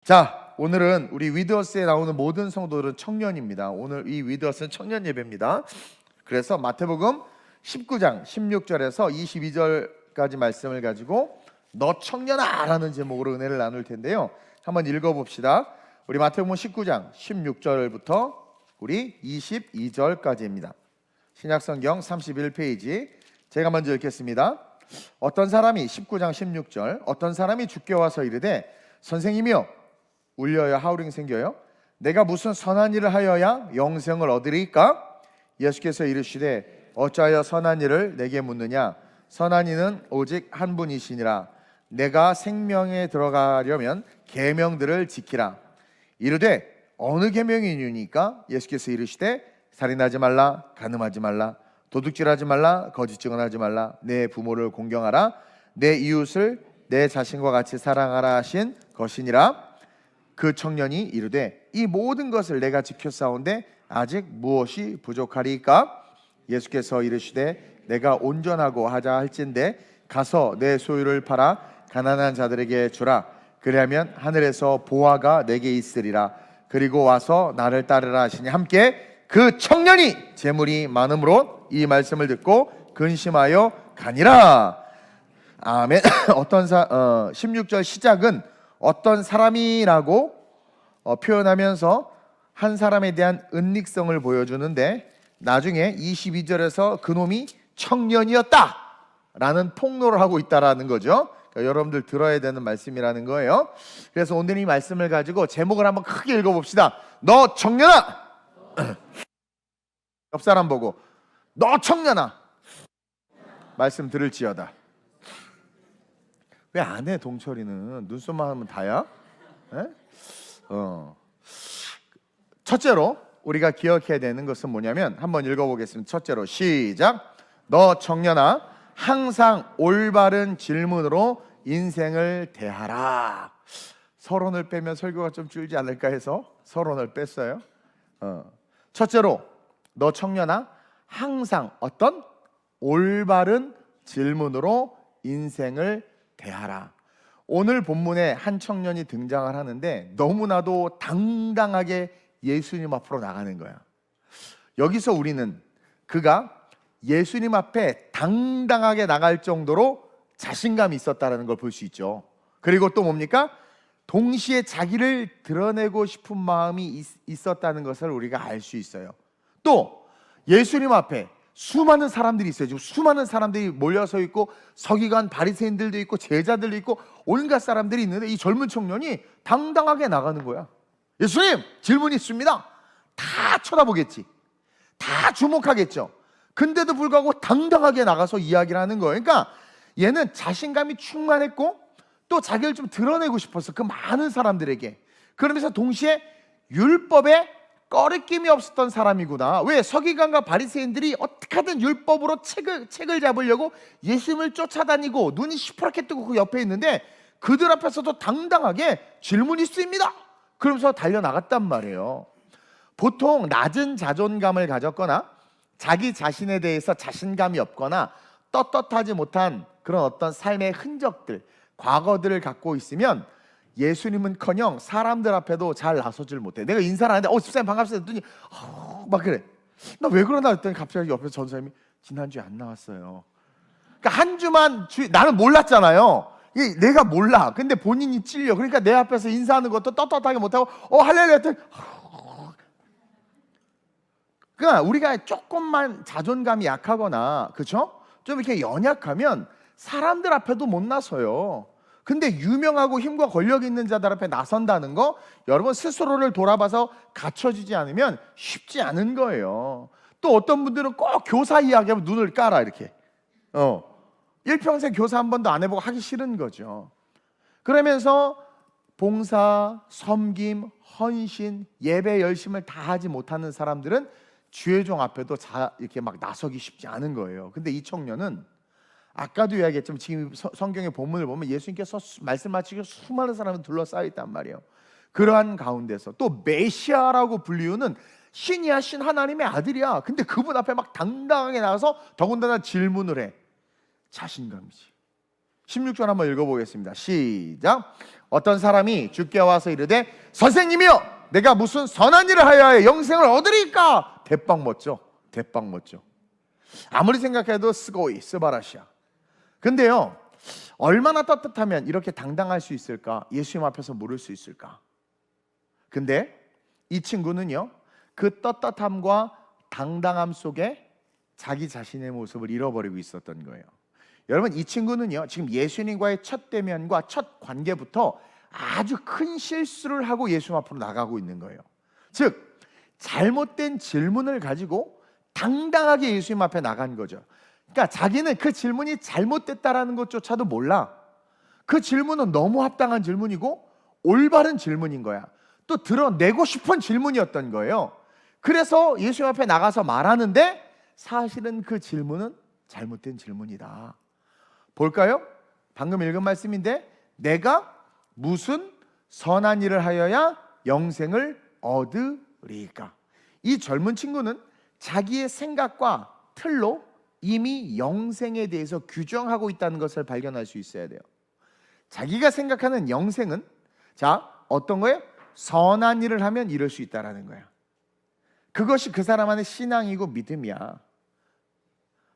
자, 오늘은 우리 위드어스에 나오는 모든 성도들은 청년입니다. 오늘 이 위드어스는 청년 예배입니다. 그래서 마태복음 19장 16절에서 22절까지 말씀을 가지고 너 청년아 라는 제목으로 은혜를 나눌 텐데요. 한번 읽어봅시다. 우리 마태복음 19장 16절부터 우리 22절까지입니다. 신약성경 31페이지 제가 먼저 읽겠습니다. 어떤 사람이 19장 16절 어떤 사람이 주께 와서 이르되 선생님이여 울려야 하울링 생겨요. 내가 무슨 선한 일을 하여야 영생을 얻으리까? 예수께서 이르시되 어찌하여 선한 일을 내게 묻느냐? 선한 이는 오직 한 분이시니라. 내가 생명에 들어가려면 계명들을 지키라. 이르되 어느 계명이니까? 예수께서 이르시되 살인하지 말라, 간음하지 말라, 도둑질하지 말라, 거짓 증언하지 말라, 내 부모를 공경하라, 내 이웃을 내 자신과 같이 사랑하라 하신 것이니라. 그 청년이 이르되 이 모든 것을 내가 지켰사온데 아직 무엇이 부족하리까? 예수께서 이르시되 내가 온전하고 하자 할진대 가서 내 소유를 팔아 가난한 자들에게 주라. 그리하면 하늘에서 보화가 내게 있으리라. 그리고 와서 나를 따르라 하시니 함께 그 청년이 재물이 많음으로 이 말씀을 듣고 근심하여 가니라. 아멘. 16절 시작은 어떤 사람이라고 표현하면서 한 사람에 대한 은닉성을 보여주는데 나중에 22절에서 그놈이 청년이었다 라는 폭로를 하고 있다라는 거죠. 그러니까 여러분들 들어야 되는 말씀이라는 거예요. 그래서 오늘 이 말씀을 가지고 제목을 한번 크게 읽어봅시다. 너 청년아. 옆 사람 보고 너 청년아 말씀 들을지어다. 왜 안 해? 동철이는 눈썹만 하면 다야? 첫째로 우리가 기억해야 되는 것은 뭐냐면 한번 읽어보겠습니다. 첫째로 시작. 너 청년아 항상 올바른 질문으로 인생을 대하라. 서론을 빼면 설교가 좀 줄지 않을까 해서 서론을 뺐어요. 첫째로 너 청년아 항상 어떤 올바른 질문으로 인생을 대하라. 오늘 본문에 한 청년이 등장을 하는데 너무나도 당당하게 예수님 앞으로 나가는 거야. 여기서 우리는 그가 예수님 앞에 당당하게 나갈 정도로 자신감이 있었다는 걸 볼 수 있죠. 그리고 또 뭡니까? 동시에 자기를 드러내고 싶은 마음이 있었다는 것을 우리가 알 수 있어요. 또 예수님 앞에 수많은 사람들이 있어요. 지금 수많은 사람들이 몰려서 있고 서기관 바리새인들도 있고 제자들도 있고 온갖 사람들이 있는데 이 젊은 청년이 당당하게 나가는 거야. 예수님 질문 있습니다. 다 쳐다보겠지. 다 주목하겠죠. 근데도 불구하고 당당하게 나가서 이야기를 하는 거예요. 그러니까 얘는 자신감이 충만했고 또 자기를 좀 드러내고 싶었어. 그 많은 사람들에게. 그러면서 동시에 율법에 꺼리낌이 없었던 사람이구나. 왜? 서기관과 바리새인들이 어떻게든 율법으로 책을 잡으려고 예수님을 쫓아다니고 눈이 시퍼렇게 뜨고 그 옆에 있는데 그들 앞에서도 당당하게 질문이 있습니다. 그러면서 달려나갔단 말이에요. 보통 낮은 자존감을 가졌거나 자기 자신에 대해서 자신감이 없거나 떳떳하지 못한 그런 어떤 삶의 흔적들, 과거들을 갖고 있으면 예수님은커녕 사람들 앞에도 잘 나서질 못해. 내가 인사를 하는데 집사님 반갑습니다 했더니 막 그래. 나 왜 그러나 했더니 갑자기 옆에서 전사님이 지난주에 안 나왔어요. 그러니까 한 주만 나는 몰랐잖아요. 내가 몰라. 근데 본인이 찔려. 그러니까 내 앞에서 인사하는 것도 떳떳하게 못하고 할렐루야 했더니 그러니까 우리가 조금만 자존감이 약하거나 그렇죠? 좀 이렇게 연약하면 사람들 앞에도 못 나서요. 근데 유명하고 힘과 권력 있는 자들 앞에 나선다는 거 여러분 스스로를 돌아봐서 갖춰지지 않으면 쉽지 않은 거예요. 또 어떤 분들은 꼭 교사 이야기하면 눈을 깔아 이렇게 일평생 교사 한 번도 안 해보고 하기 싫은 거죠. 그러면서 봉사, 섬김, 헌신, 예배 열심을 다 하지 못하는 사람들은 주의 종 앞에도 이렇게 막 나서기 쉽지 않은 거예요. 근데 이 청년은 아까도 이야기했지만 지금 성경의 본문을 보면 예수님께서 말씀하시고 수많은 사람이 둘러싸여 있단 말이에요. 그러한 가운데서 또 메시아라고 불리우는 신이야, 신 하나님의 아들이야. 근데 그분 앞에 막 당당하게 나가서 더군다나 질문을 해. 자신감이지. 16절 한번 읽어보겠습니다. 시작. 어떤 사람이 주께 와서 이르되 선생님이여 내가 무슨 선한 일을 하여야 영생을 얻으리까? 대빵 멋져. 대빵 멋져. 아무리 생각해도 스고이 스바라시아. 근데요, 얼마나 떳떳하면 이렇게 당당할 수 있을까? 예수님 앞에서 물을 수 있을까? 근데 이 친구는요, 그 떳떳함과 당당함 속에 자기 자신의 모습을 잃어버리고 있었던 거예요. 여러분, 이 친구는요, 지금 예수님과의 첫 대면과 첫 관계부터 아주 큰 실수를 하고 예수님 앞으로 나가고 있는 거예요. 즉, 잘못된 질문을 가지고 당당하게 예수님 앞에 나간 거죠. 그러니까 자기는 그 질문이 잘못됐다라는 것조차도 몰라. 그 질문은 너무 합당한 질문이고 올바른 질문인 거야. 또 드러내고 싶은 질문이었던 거예요. 그래서 예수님 앞에 나가서 말하는데 사실은 그 질문은 잘못된 질문이다. 볼까요? 방금 읽은 말씀인데 내가 무슨 선한 일을 하여야 영생을 얻으리까? 이 젊은 친구는 자기의 생각과 틀로 이미 영생에 대해서 규정하고 있다는 것을 발견할 수 있어야 돼요. 자기가 생각하는 영생은 어떤 거예요? 선한 일을 하면 이룰 수 있다라는 거야. 그것이 그 사람 안의 신앙이고 믿음이야.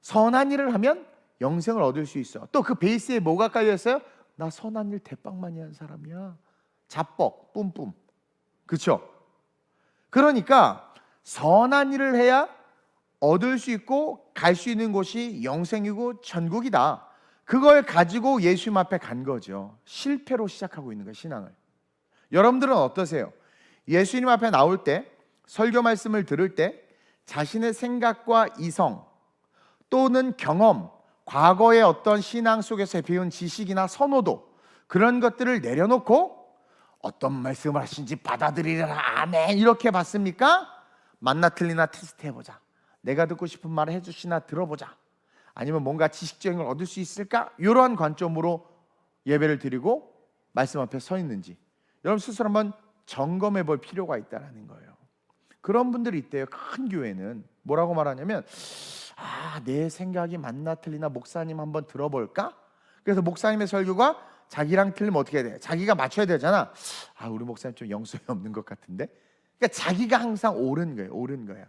선한 일을 하면 영생을 얻을 수 있어. 또 그 베이스에 뭐가 깔려있어요? 나 선한 일 대빵 많이 한 사람이야. 자뻑 뿜뿜. 그렇죠? 그러니까 선한 일을 해야 얻을 수 있고 갈 수 있는 곳이 영생이고 천국이다. 그걸 가지고 예수님 앞에 간 거죠. 실패로 시작하고 있는 거예요, 신앙을. 여러분들은 어떠세요? 예수님 앞에 나올 때, 설교 말씀을 들을 때 자신의 생각과 이성 또는 경험, 과거의 어떤 신앙 속에서 배운 지식이나 선호도, 그런 것들을 내려놓고 어떤 말씀을 하신지 받아들이라 아멘 이렇게 받습니까? 맞나 틀리나 테스트해보자. 내가 듣고 싶은 말을 해주시나 들어보자. 아니면 뭔가 지식적인 걸 얻을 수 있을까? 이러한 관점으로 예배를 드리고 말씀 앞에 서 있는지 여러분 스스로 한번 점검해 볼 필요가 있다는 거예요. 그런 분들이 있대요. 큰 교회는 뭐라고 말하냐면 내 생각이 맞나 틀리나 목사님 한번 들어볼까? 그래서 목사님의 설교가 자기랑 틀리면 어떻게 해야 돼? 자기가 맞춰야 되잖아. 우리 목사님 좀 영성이 없는 것 같은데. 그러니까 자기가 항상 옳은 거예요. 옳은 거야.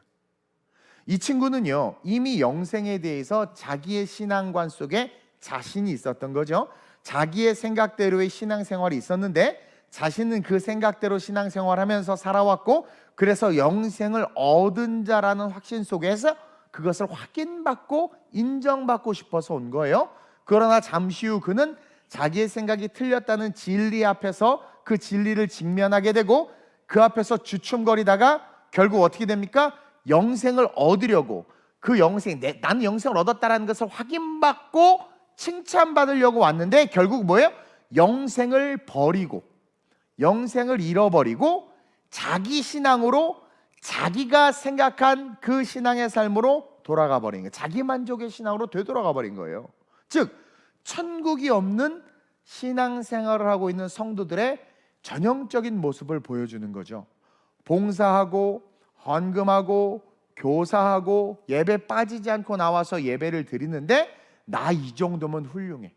이 친구는요, 이미 영생에 대해서 자기의 신앙관 속에 자신이 있었던 거죠. 자기의 생각대로의 신앙생활이 있었는데 자신은 그 생각대로 신앙생활하면서 살아왔고, 그래서 영생을 얻은 자라는 확신 속에서 그것을 확인받고 인정받고 싶어서 온 거예요. 그러나 잠시 후 그는 자기의 생각이 틀렸다는 진리 앞에서 그 진리를 직면하게 되고, 그 앞에서 주춤거리다가 결국 어떻게 됩니까? 영생을 얻으려고, 그 영생, 나는 영생을 얻었다라는 것을 확인받고 칭찬받으려고 왔는데 결국 뭐예요? 영생을 버리고, 영생을 잃어버리고 자기 신앙으로, 자기가 생각한 그 신앙의 삶으로 돌아가 버린 거예요. 자기 만족의 신앙으로 되돌아가 버린 거예요. 즉 천국이 없는 신앙생활을 하고 있는 성도들의 전형적인 모습을 보여주는 거죠. 봉사하고 헌금하고 교사하고 예배 빠지지 않고 나와서 예배를 드리는데 나 이 정도면 훌륭해.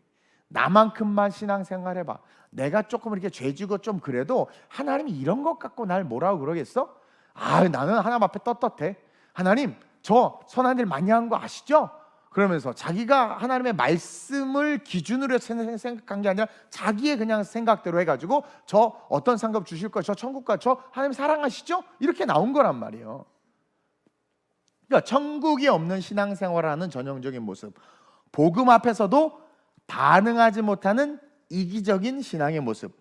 나만큼만 신앙생활 해봐. 내가 조금 이렇게 죄지고 좀 그래도 하나님이 이런 것 갖고 날 뭐라고 그러겠어? 나는 하나님 앞에 떳떳해. 하나님 저 선한 일 많이 한 거 아시죠? 그러면서 자기가 하나님의 말씀을 기준으로 생각한 게 아니라 자기의 그냥 생각대로 해가지고 저 어떤 상급 주실 거예요? 저 천국 가, 저 하나님 사랑하시죠? 이렇게 나온 거란 말이에요. 그러니까 천국이 없는 신앙생활을 하는 전형적인 모습, 복음 앞에서도 반응하지 못하는 이기적인 신앙의 모습,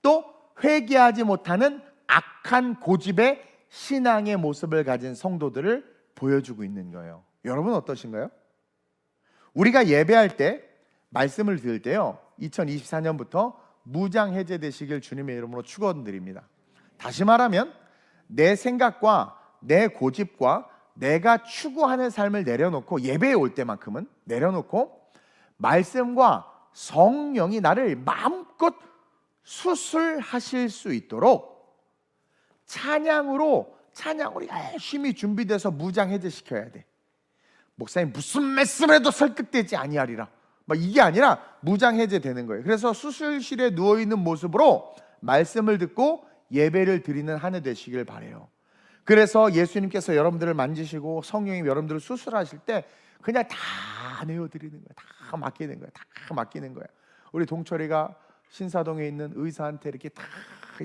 또 회개하지 못하는 악한 고집의 신앙의 모습을 가진 성도들을 보여주고 있는 거예요. 여러분 어떠신가요? 우리가 예배할 때, 말씀을 들을 때요, 2024년부터 무장 해제되시길 주님의 이름으로 축원드립니다. 다시 말하면 내 생각과 내 고집과 내가 추구하는 삶을 내려놓고, 예배에 올 때만큼은 내려놓고 말씀과 성령이 나를 마음껏 수술하실 수 있도록 찬양으로 열심히 준비돼서 무장 해제시켜야 돼. 목사님 무슨 말씀해도 설득되지 아니하리라, 이게 아니라 무장 해제되는 거예요. 그래서 수술실에 누워있는 모습으로 말씀을 듣고 예배를 드리는 한 해 되시길 바라요. 그래서 예수님께서 여러분들을 만지시고 성령이 여러분들을 수술하실 때 그냥 다 내어드리는 거예요. 다 맡기는 거예요. 다 맡기는 거예요. 우리 동철이가 신사동에 있는 의사한테 이렇게 다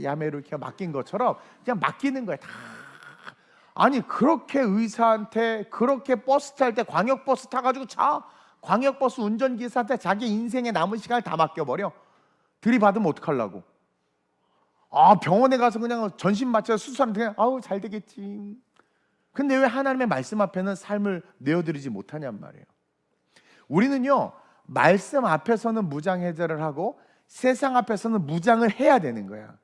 야매로 이렇게 맡긴 것처럼 그냥 맡기는 거예요. 다. 아니 그렇게 의사한테 그렇게 버스 탈 때 광역버스 타가지고 광역버스 운전기사한테 자기 인생의 남은 시간을 다 맡겨버려. 들이받으면 어떡하려고. 병원에 가서 그냥 전신 맞춰서 수술하면 그냥 아우 잘 되겠지. 근데 왜 하나님의 말씀 앞에는 삶을 내어드리지 못하냔 말이에요. 우리는요 말씀 앞에서는 무장해제를 하고 세상 앞에서는 무장을 해야 되는 거야.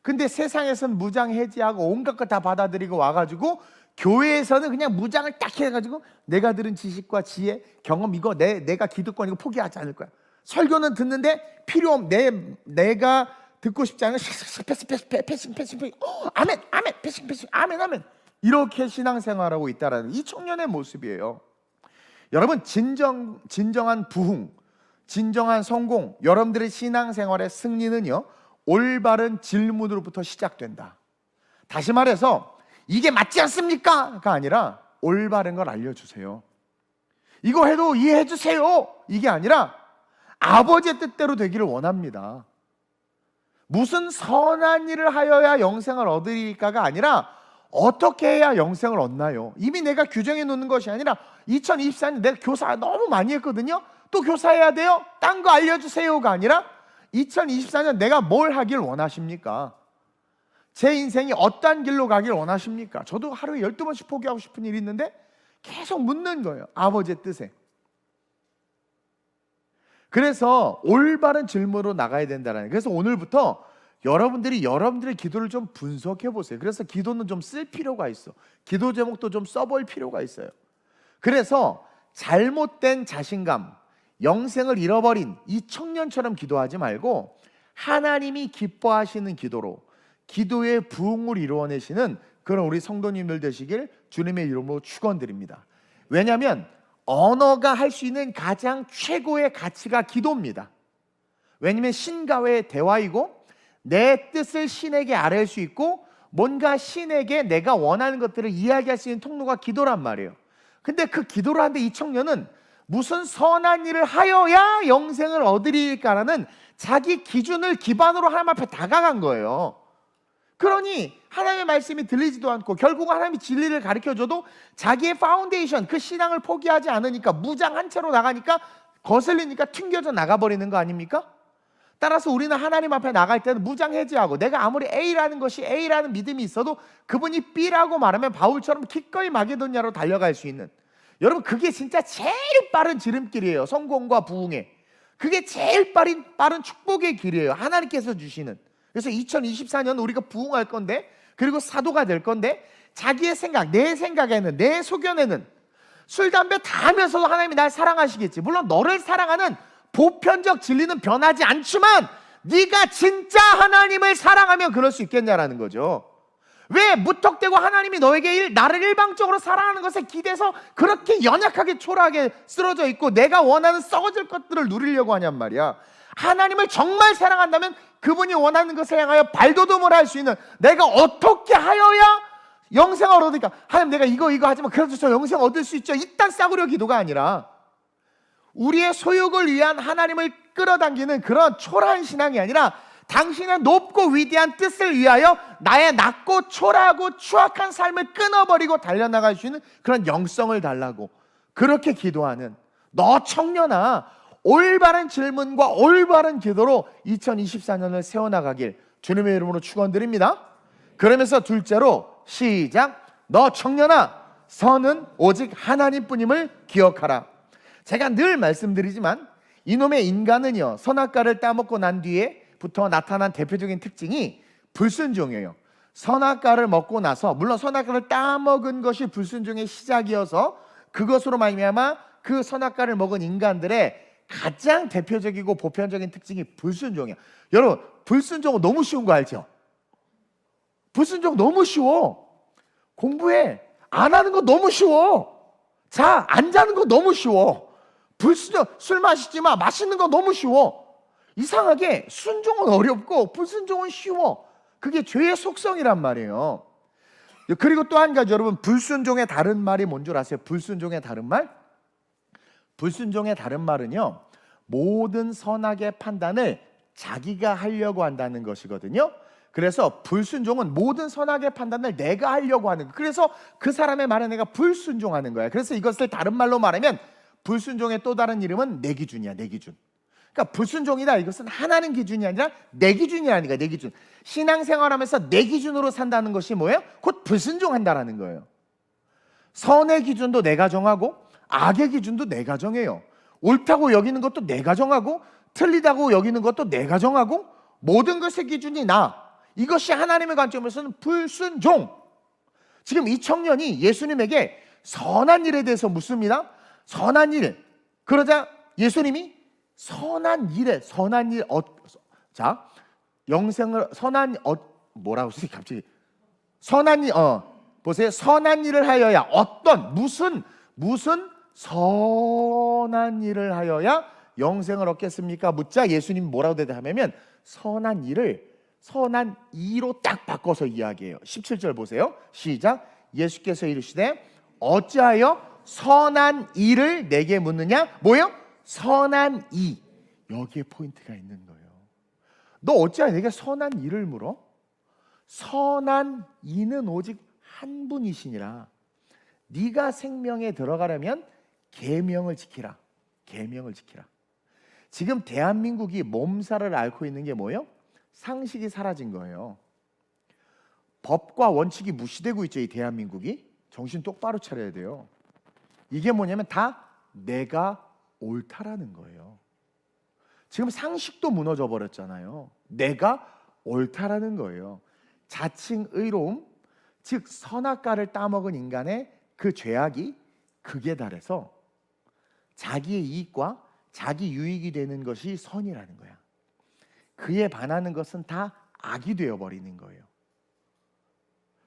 근데 세상에서는 무장해제하고 온갖 걸 다 받아들이고 와가지고 교회에서는 그냥 무장을 딱 해가지고 내가 들은 지식과 지혜, 경험 이거 내가 기득권 이거 포기하지 않을 거야. 설교는 듣는데 필요 없 내가 듣고 싶지 않은 패싱 아멘 패싱 아멘 이렇게 신앙생활하고 있다라는 이 청년의 모습이에요. 여러분 진정한 부흥, 진정한 성공, 여러분들의 신앙생활의 승리는요 올바른 질문으로부터 시작된다. 다시 말해서 이게 맞지 않습니까?가 아니라 올바른 걸 알려주세요. 이거 해도 이해해 주세요. 이게 아니라 아버지의 뜻대로 되기를 원합니다. 무슨 선한 일을 하여야 영생을 얻으리까가 아니라 어떻게 해야 영생을 얻나요? 이미 내가 규정해 놓는 것이 아니라 2024년 내가 교사 너무 많이 했거든요. 또 교사해야 돼요? 딴 거 알려주세요가 아니라 2024년 내가 뭘 하길 원하십니까? 제 인생이 어떤 길로 가길 원하십니까? 저도 하루에 12번씩 포기하고 싶은 일이 있는데 계속 묻는 거예요. 아버지의 뜻에. 그래서 올바른 질문으로 나가야 된다는. 그래서 오늘부터 여러분들의 기도를 좀 분석해 보세요. 그래서 기도는 좀 쓸 필요가 있어. 기도 제목도 좀 써볼 필요가 있어요. 그래서 잘못된 자신감, 영생을 잃어버린 이 청년처럼 기도하지 말고 하나님이 기뻐하시는 기도로 기도의 부흥을 이루어내시는 그런 우리 성도님들 되시길 주님의 이름으로 축원드립니다. 왜냐하면 언어가 할 수 있는 가장 최고의 가치가 기도입니다. 왜냐하면 신과의 대화이고 내 뜻을 신에게 아뢰할 수 있고 뭔가 신에게 내가 원하는 것들을 이야기할 수 있는 통로가 기도란 말이에요. 근데 그 기도를 하는데 이 청년은 무슨 선한 일을 하여야 영생을 얻으리까라는 자기 기준을 기반으로 하나님 앞에 다가간 거예요. 그러니 하나님의 말씀이 들리지도 않고 결국은 하나님이 진리를 가르쳐줘도 자기의 파운데이션, 그 신앙을 포기하지 않으니까 무장한 채로 나가니까 거슬리니까 튕겨져 나가버리는 거 아닙니까? 따라서 우리는 하나님 앞에 나갈 때는 무장해제하고 내가 아무리 A라는 것이 A라는 믿음이 있어도 그분이 B라고 말하면 바울처럼 기꺼이 마게도냐로 달려갈 수 있는, 여러분 그게 진짜 제일 빠른 지름길이에요. 성공과 부흥에. 그게 제일 빠른 축복의 길이에요. 하나님께서 주시는. 그래서 2024년 우리가 부흥할 건데, 그리고 사도가 될 건데, 자기의 생각, 내 생각에는, 내 소견에는 술, 담배 다 하면서도 하나님이 날 사랑하시겠지. 물론 너를 사랑하는 보편적 진리는 변하지 않지만 네가 진짜 하나님을 사랑하면 그럴 수 있겠냐라는 거죠. 왜 무턱대고 하나님이 너에게 나를 일방적으로 사랑하는 것에 기대서 그렇게 연약하게 초라하게 쓰러져 있고 내가 원하는 썩어질 것들을 누리려고 하냔 말이야. 하나님을 정말 사랑한다면 그분이 원하는 것을 향하여 발돋움을 할 수 있는, 내가 어떻게 하여야 영생을 얻으니까, 하나님 내가 이거 하지만 그래도 저 영생 얻을 수 있죠, 이딴 싸구려 기도가 아니라 우리의 소욕을 위한 하나님을 끌어당기는 그런 초라한 신앙이 아니라 당신의 높고 위대한 뜻을 위하여 나의 낮고 초라하고 추악한 삶을 끊어버리고 달려나갈 수 있는 그런 영성을 달라고 그렇게 기도하는 너 청년아, 올바른 질문과 올바른 기도로 2024년을 세워나가길 주님의 이름으로 축원드립니다. 그러면서 둘째로 시작. 너 청년아, 선은 오직 하나님뿐임을 기억하라. 제가 늘 말씀드리지만 이놈의 인간은요, 선악과를 따먹고 난 뒤에부터 나타난 대표적인 특징이 불순종이에요. 선악과를 먹고 나서, 물론 선악과를 따먹은 것이 불순종의 시작이어서 그것으로 말미암아 그 선악과를 먹은 인간들의 가장 대표적이고 보편적인 특징이 불순종이야. 여러분, 불순종은 너무 쉬운 거 알죠? 불순종 너무 쉬워. 공부해. 안 하는 거 너무 쉬워. 자, 안 자는 거 너무 쉬워. 불순종, 술 마시지 마. 마시는 거 너무 쉬워. 이상하게 순종은 어렵고 불순종은 쉬워. 그게 죄의 속성이란 말이에요. 그리고 또 한 가지, 여러분, 불순종의 다른 말이 뭔 줄 아세요? 불순종의 다른 말? 불순종의 다른 말은요, 모든 선악의 판단을 자기가 하려고 한다는 것이거든요. 그래서 불순종은 모든 선악의 판단을 내가 하려고 하는 거예요. 그래서 그 사람의 말에 내가 불순종하는 거야. 그래서 이것을 다른 말로 말하면 불순종의 또 다른 이름은 내 기준이야, 내 기준. 그러니까 불순종이다, 이것은 하나님 기준이 아니라 내 기준이라니까, 내 기준. 신앙생활하면서 내 기준으로 산다는 것이 뭐예요? 곧 불순종한다라는 거예요. 선의 기준도 내가 정하고 악의 기준도 내가 정해요. 옳다고 여기는 것도 내가 정하고 틀리다고 여기는 것도 내가 정하고 모든 것의 기준이 나. 이것이 하나님의 관점에서는 불순종. 지금 이 청년이 예수님에게 선한 일에 대해서 묻습니다. 선한 일. 그러자 예수님이 선한 일에, 선한 일, 자, 영생을, 선한, 뭐라고 쓰지, 갑자기. 선한 일, 보세요. 선한 일을 하여야, 어떤, 무슨 선한 일을 하여야 영생을 얻겠습니까? 묻자 예수님이 뭐라고 대답하냐면, 선한 일을 선한 이로 딱 바꿔서 이야기해요. 17절 보세요. 시작. 예수께서 이르시되 어찌하여 선한 일을 내게 묻느냐? 뭐예요? 선한 이. 여기에 포인트가 있는 거예요. 너 어찌하여 내게 선한 일을 물어? 선한 이는 오직 한 분이시니라. 네가 생명에 들어가려면 계명을 지키라. 계명을 지키라. 지금 대한민국이 몸살을 앓고 있는 게 뭐예요? 상식이 사라진 거예요. 법과 원칙이 무시되고 있죠, 이 대한민국이. 정신 똑바로 차려야 돼요. 이게 뭐냐면 다 내가 옳다라는 거예요. 지금 상식도 무너져 버렸잖아요. 내가 옳다라는 거예요. 자칭 의로움, 즉 선악과를 따먹은 인간의 그 죄악이 극에 달해서 자기의 이익과 자기 유익이 되는 것이 선이라는 거야. 그에 반하는 것은 다 악이 되어버리는 거예요.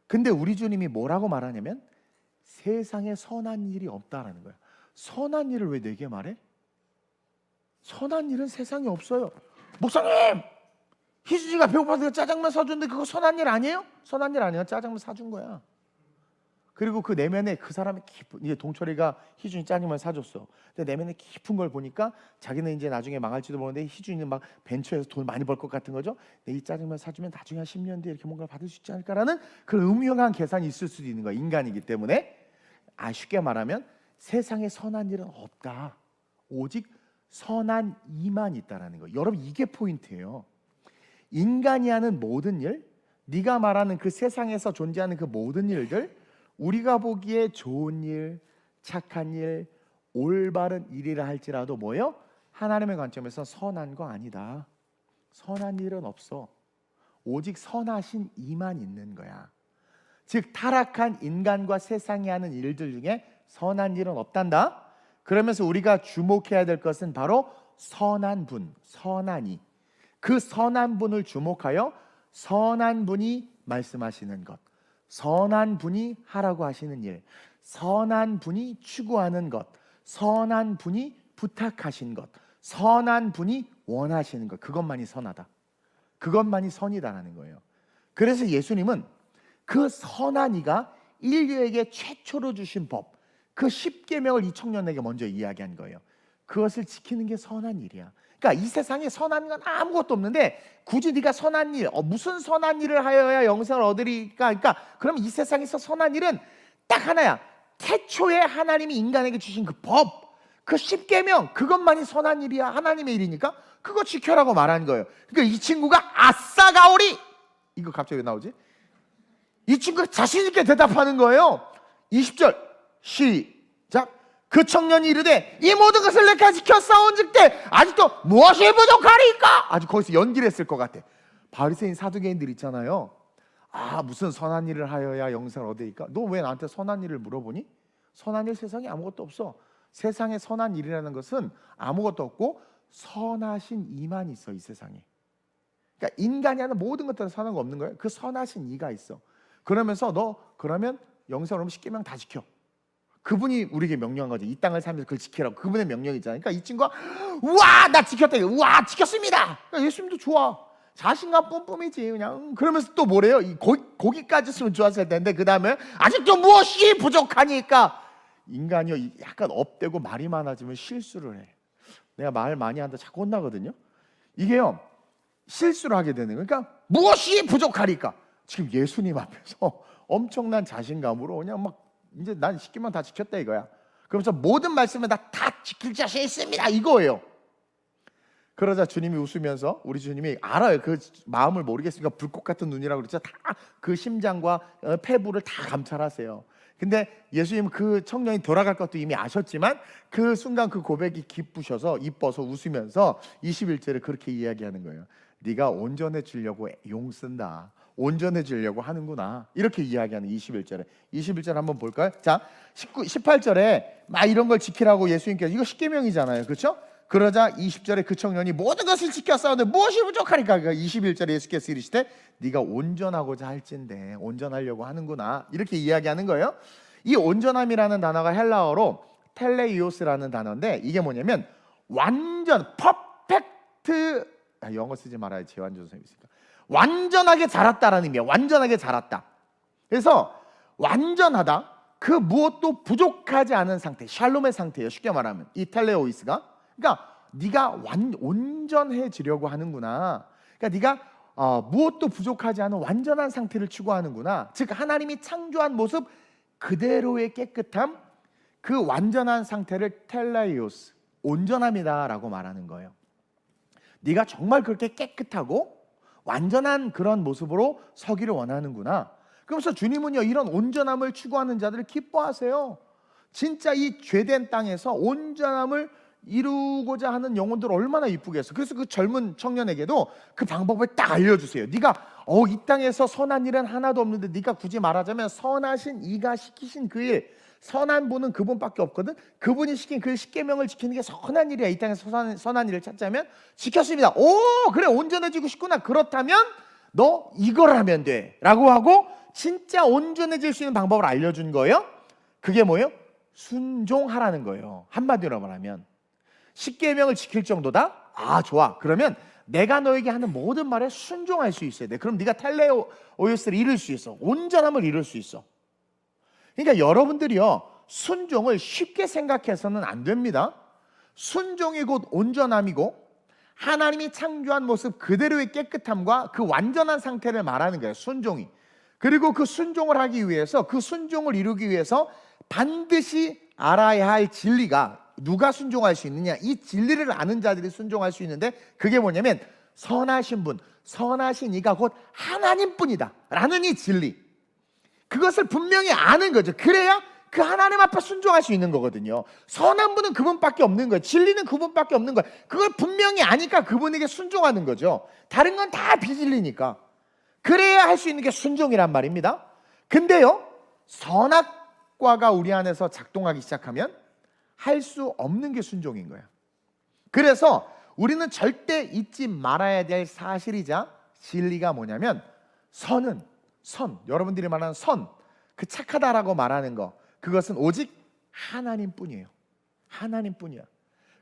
근데 우리 주님이 뭐라고 말하냐면 세상에 선한 일이 없다라는 거야. 선한 일을 왜 내게 말해? 선한 일은 세상에 없어요. 목사님, 희준이가 배고파서 짜장면 사줬는데 그거 선한 일 아니에요? 선한 일 아니에요. 짜장면 사준 거야. 그리고 그 내면에 그 사람의 깊은, 이제 동철이가 희준이 짜장면 사줬어. 근데 내면에 깊은 걸 보니까 자기는 이제 나중에 망할지도 모르는데 희준이는 막 벤처에서 돈 많이 벌 것 같은 거죠. 내 이 짜장면 사주면 나중에 한 10년 뒤에 이렇게 뭔가 받을 수 있지 않을까라는 그런 음흉한 계산이 있을 수도 있는 거야. 인간이기 때문에. 쉽게 말하면 세상에 선한 일은 없다. 오직 선한 이만 있다라는 거예요. 여러분, 이게 포인트예요. 인간이 하는 모든 일, 네가 말하는 그 세상에서 존재하는 그 모든 일들, 우리가 보기에 좋은 일, 착한 일, 올바른 일이라 할지라도 뭐예요? 하나님의 관점에서 선한 거 아니다. 선한 일은 없어. 오직 선하신 이만 있는 거야. 즉 타락한 인간과 세상이 하는 일들 중에 선한 일은 없단다. 그러면서 우리가 주목해야 될 것은 바로 선한 분, 선한 이. 그 선한 분을 주목하여 선한 분이 말씀하시는 것, 선한 분이 하라고 하시는 일, 선한 분이 추구하는 것, 선한 분이 부탁하신 것, 선한 분이 원하시는 것, 그것만이 선하다. 그것만이 선이다라는 거예요. 그래서 예수님은 그 선한 이가 인류에게 최초로 주신 법, 그 10계명을 이 청년에게 먼저 이야기한 거예요. 그것을 지키는 게 선한 일이야. 그러니까 이 세상에 선한 건 아무것도 없는데 굳이 네가 선한 일, 무슨 선한 일을 하여야 영생을 얻으리까? 그러니까 그럼 이 세상에서 선한 일은 딱 하나야. 태초에 하나님이 인간에게 주신 그 법, 그 10계명, 그것만이 선한 일이야. 하나님의 일이니까 그거 지켜라고 말한 거예요. 그러니까 이 친구가 아싸 가오리, 이거 갑자기 왜 나오지? 이 친구가 자신 있게 대답하는 거예요. 20절 시작. 그 청년이 이르되 이 모든 것을 내가 지켜 싸운즉대 아직도 무엇이 부족하리까? 아주 거기서 연기를 했을 것 같아. 바리새인 사두개인들 있잖아요. 무슨 선한 일을 하여야 영생을 얻으리까? 너 왜 나한테 선한 일을 물어보니? 선한 일 세상에 아무것도 없어. 세상에 선한 일이라는 것은 아무것도 없고 선하신 이만 있어. 이 세상에. 그러니까 인간이 하는 모든 것들은 선한 거 없는 거예요. 그 선하신 이가 있어. 그러면서 너 그러면 영생을 얻으면 10계명 다 지켜. 그분이 우리에게 명령한 거죠. 이 땅을 살면서 그걸 지키라고. 그분의 명령이잖아요. 그러니까 이 친구가 우와 나 지켰다. 우와 지켰습니다. 그러니까 예수님도 좋아. 자신감 뿜뿜이지 그냥. 그러면서 또 뭐래요? 이 고기까지 쓰면 좋았을 텐데 그 다음에 아직도 무엇이 부족하니까. 인간이요 약간 업되고 말이 많아지면 실수를 해. 내가 말 많이 한다 자꾸 혼나거든요. 이게요 실수를 하게 되는 거예요. 그러니까 무엇이 부족하니까. 지금 예수님 앞에서 엄청난 자신감으로 그냥 막 이제 난 시키면 다 지켰다 이거야. 그러면서 모든 말씀을 다 지킬 자신 있습니다 이거예요. 그러자 주님이 웃으면서, 우리 주님이 알아요. 그 마음을 모르겠습니까? 불꽃 같은 눈이라고 그랬죠. 다 그 심장과 폐부를 다 감찰하세요. 근데 예수님은 그 청년이 돌아갈 것도 이미 아셨지만 그 순간 그 고백이 기쁘셔서 이뻐서 웃으면서 21절에 그렇게 이야기하는 거예요. 네가 온전해지려고 용 쓴다. 온전해지려고 하는구나. 이렇게 이야기하는 21절에. 21절 한번 볼까요? 자, 18절에 막 이런 걸 지키라고 예수님께서, 이거 십계명이잖아요. 그렇죠? 그러자 20절에 그 청년이 모든 것을 지켰사오는데 무엇이 부족하니까. 그러니까 21절에 예수께서 이르시되 네가 온전하고자 할진대 온전하려고 하는구나. 이렇게 이야기하는 거예요. 이 온전함이라는 단어가 헬라어로 텔레이오스라는 단어인데 이게 뭐냐면 완전 퍼펙트, 영어 쓰지 말아요. 재환 선생님이 있으니까. 완전하게 자랐다라는 의미야. 완전하게 자랐다. 그래서 완전하다, 그 무엇도 부족하지 않은 상태, 샬롬의 상태예요. 쉽게 말하면 이 텔레오이스가. 그러니까 네가 온전해지려고 하는구나. 그러니까 네가 무엇도 부족하지 않은 완전한 상태를 추구하는구나. 즉 하나님이 창조한 모습 그대로의 깨끗함, 그 완전한 상태를 텔레이오스, 온전함이다라고 말하는 거예요. 네가 정말 그렇게 깨끗하고 완전한 그런 모습으로 서기를 원하는구나. 그러면서 주님은요 이런 온전함을 추구하는 자들을 기뻐하세요. 진짜 이 죄된 땅에서 온전함을 이루고자 하는 영혼들 얼마나 이쁘겠어. 그래서 그 젊은 청년에게도 그 방법을 딱 알려주세요. 네가 이 땅에서 선한 일은 하나도 없는데 네가 굳이 말하자면 선하신 이가 시키신 그 일, 선한 분은 그분밖에 없거든. 그분이 시킨 그 십계명을 지키는 게 선한 일이야. 이 땅에서 선한 일을 찾자면 지켰습니다. 오 그래 온전해지고 싶구나. 그렇다면 너 이걸 하면 돼 라고 하고 진짜 온전해질 수 있는 방법을 알려준 거예요. 그게 뭐예요? 순종하라는 거예요. 한마디로 말하면 십계명을 지킬 정도다? 아 좋아. 그러면 내가 너에게 하는 모든 말에 순종할 수 있어야 돼. 그럼 네가 텔레오이스를 이룰 수 있어. 온전함을 이룰 수 있어. 그러니까 여러분들이요 순종을 쉽게 생각해서는 안 됩니다. 순종이 곧 온전함이고 하나님이 창조한 모습 그대로의 깨끗함과 그 완전한 상태를 말하는 거예요. 순종이. 그리고 그 순종을 하기 위해서, 그 순종을 이루기 위해서 반드시 알아야 할 진리가, 누가 순종할 수 있느냐, 이 진리를 아는 자들이 순종할 수 있는데 그게 뭐냐면 선하신 분, 선하신 이가 곧 하나님뿐이다 라는 이 진리, 그것을 분명히 아는 거죠. 그래야 그 하나님 앞에 순종할 수 있는 거거든요. 선한 분은 그분밖에 없는 거예요. 진리는 그분밖에 없는 거예요. 그걸 분명히 아니까 그분에게 순종하는 거죠. 다른 건 다 비진리니까. 그래야 할 수 있는 게 순종이란 말입니다. 근데요 선악과가 우리 안에서 작동하기 시작하면 할 수 없는 게 순종인 거야. 그래서 우리는 절대 잊지 말아야 될 사실이자 진리가 뭐냐면 선은, 여러분들이 말하는 선, 그 착하다라고 말하는 거, 그것은 오직 하나님뿐이에요. 하나님뿐이야.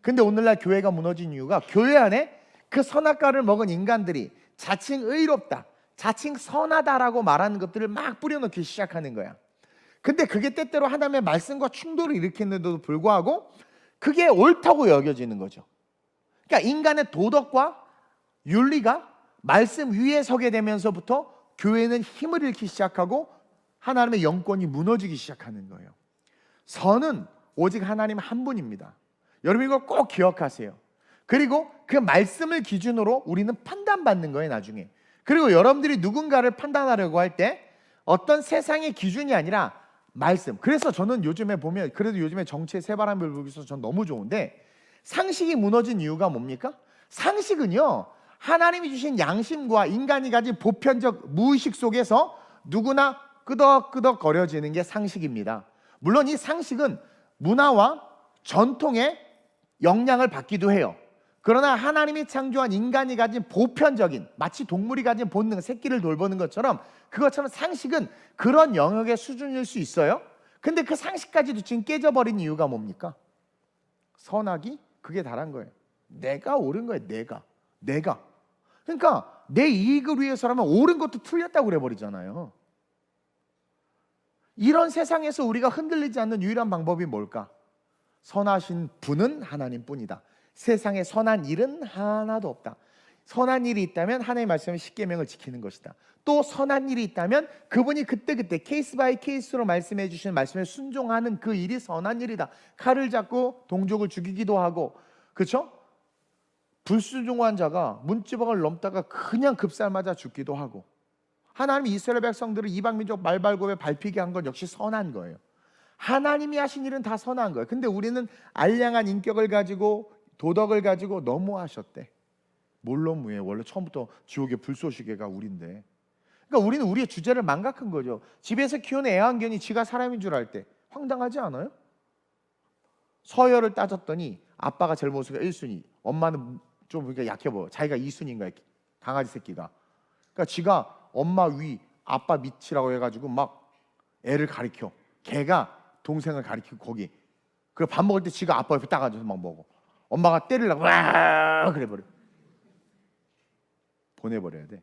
근데 오늘날 교회가 무너진 이유가 교회 안에 그 선악과를 먹은 인간들이 자칭 의롭다, 자칭 선하다라고 말하는 것들을 막 뿌려놓기 시작하는 거야. 근데 그게 때때로 하나님의 말씀과 충돌을 일으키는데도 불구하고 그게 옳다고 여겨지는 거죠. 그러니까 인간의 도덕과 윤리가 말씀 위에 서게 되면서부터 교회는 힘을 잃기 시작하고 하나님의 영권이 무너지기 시작하는 거예요. 선은 오직 하나님 한 분입니다. 여러분 이걸 꼭 기억하세요. 그리고 그 말씀을 기준으로 우리는 판단받는 거예요 나중에. 그리고 여러분들이 누군가를 판단하려고 할 때 어떤 세상의 기준이 아니라 말씀. 그래서 저는 요즘에 보면, 그래도 요즘에 정치의 새바람을 불고 있어서 전 너무 좋은데, 상식이 무너진 이유가 뭡니까? 상식은요 하나님이 주신 양심과 인간이 가진 보편적 무의식 속에서 누구나 끄덕끄덕 거려지는 게 상식입니다. 물론 이 상식은 문화와 전통의 영향을 받기도 해요. 그러나 하나님이 창조한 인간이 가진 보편적인, 마치 동물이 가진 본능, 새끼를 돌보는 것처럼, 그것처럼 상식은 그런 영역의 수준일 수 있어요. 근데 그 상식까지도 지금 깨져버린 이유가 뭡니까? 선악이 그게 다란 거예요. 내가 옳은 거예요. 내가. 그러니까 내 이익을 위해서라면 옳은 것도 틀렸다고 그래버리잖아요. 이런 세상에서 우리가 흔들리지 않는 유일한 방법이 뭘까? 선하신 분은 하나님뿐이다. 세상에 선한 일은 하나도 없다. 선한 일이 있다면 하나님의 말씀의 십계명을 지키는 것이다. 또 선한 일이 있다면 그분이 그때그때 케이스 바이 케이스로 말씀해 주시는 말씀에 순종하는 그 일이 선한 일이다. 칼을 잡고 동족을 죽이기도 하고, 그렇죠? 불순종한 자가 문지방을 넘다가 그냥 급살 맞아 죽기도 하고, 하나님이 이스라엘 백성들을 이방민족 말발굽에 밟히게 한 건 역시 선한 거예요. 하나님이 하신 일은 다 선한 거예요. 근데 우리는 알량한 인격을 가지고 도덕을 가지고 너무하셨대. 뭘 너무해? 원래 처음부터 지옥의 불쏘시개가 우린데. 그러니까 우리는 우리의 주제를 망각한 거죠. 집에서 키우는 애완견이 지가 사람인 줄 알 때 황당하지 않아요? 서열을 따졌더니 아빠가 제일 모습이 1순위, 엄마는 좀 그러니까 약해 보여. 자기가 2순위인가, 강아지 새끼가. 그러니까 지가 엄마 위, 아빠 밑이라고 해가지고 막 애를 가리켜. 걔가 동생을 가리키고 거기. 그리고 밥 먹을 때 지가 아빠 옆에 딱 앉아서 막 먹어. 엄마가 때리려고 와 그래 버려. 보내버려야 돼.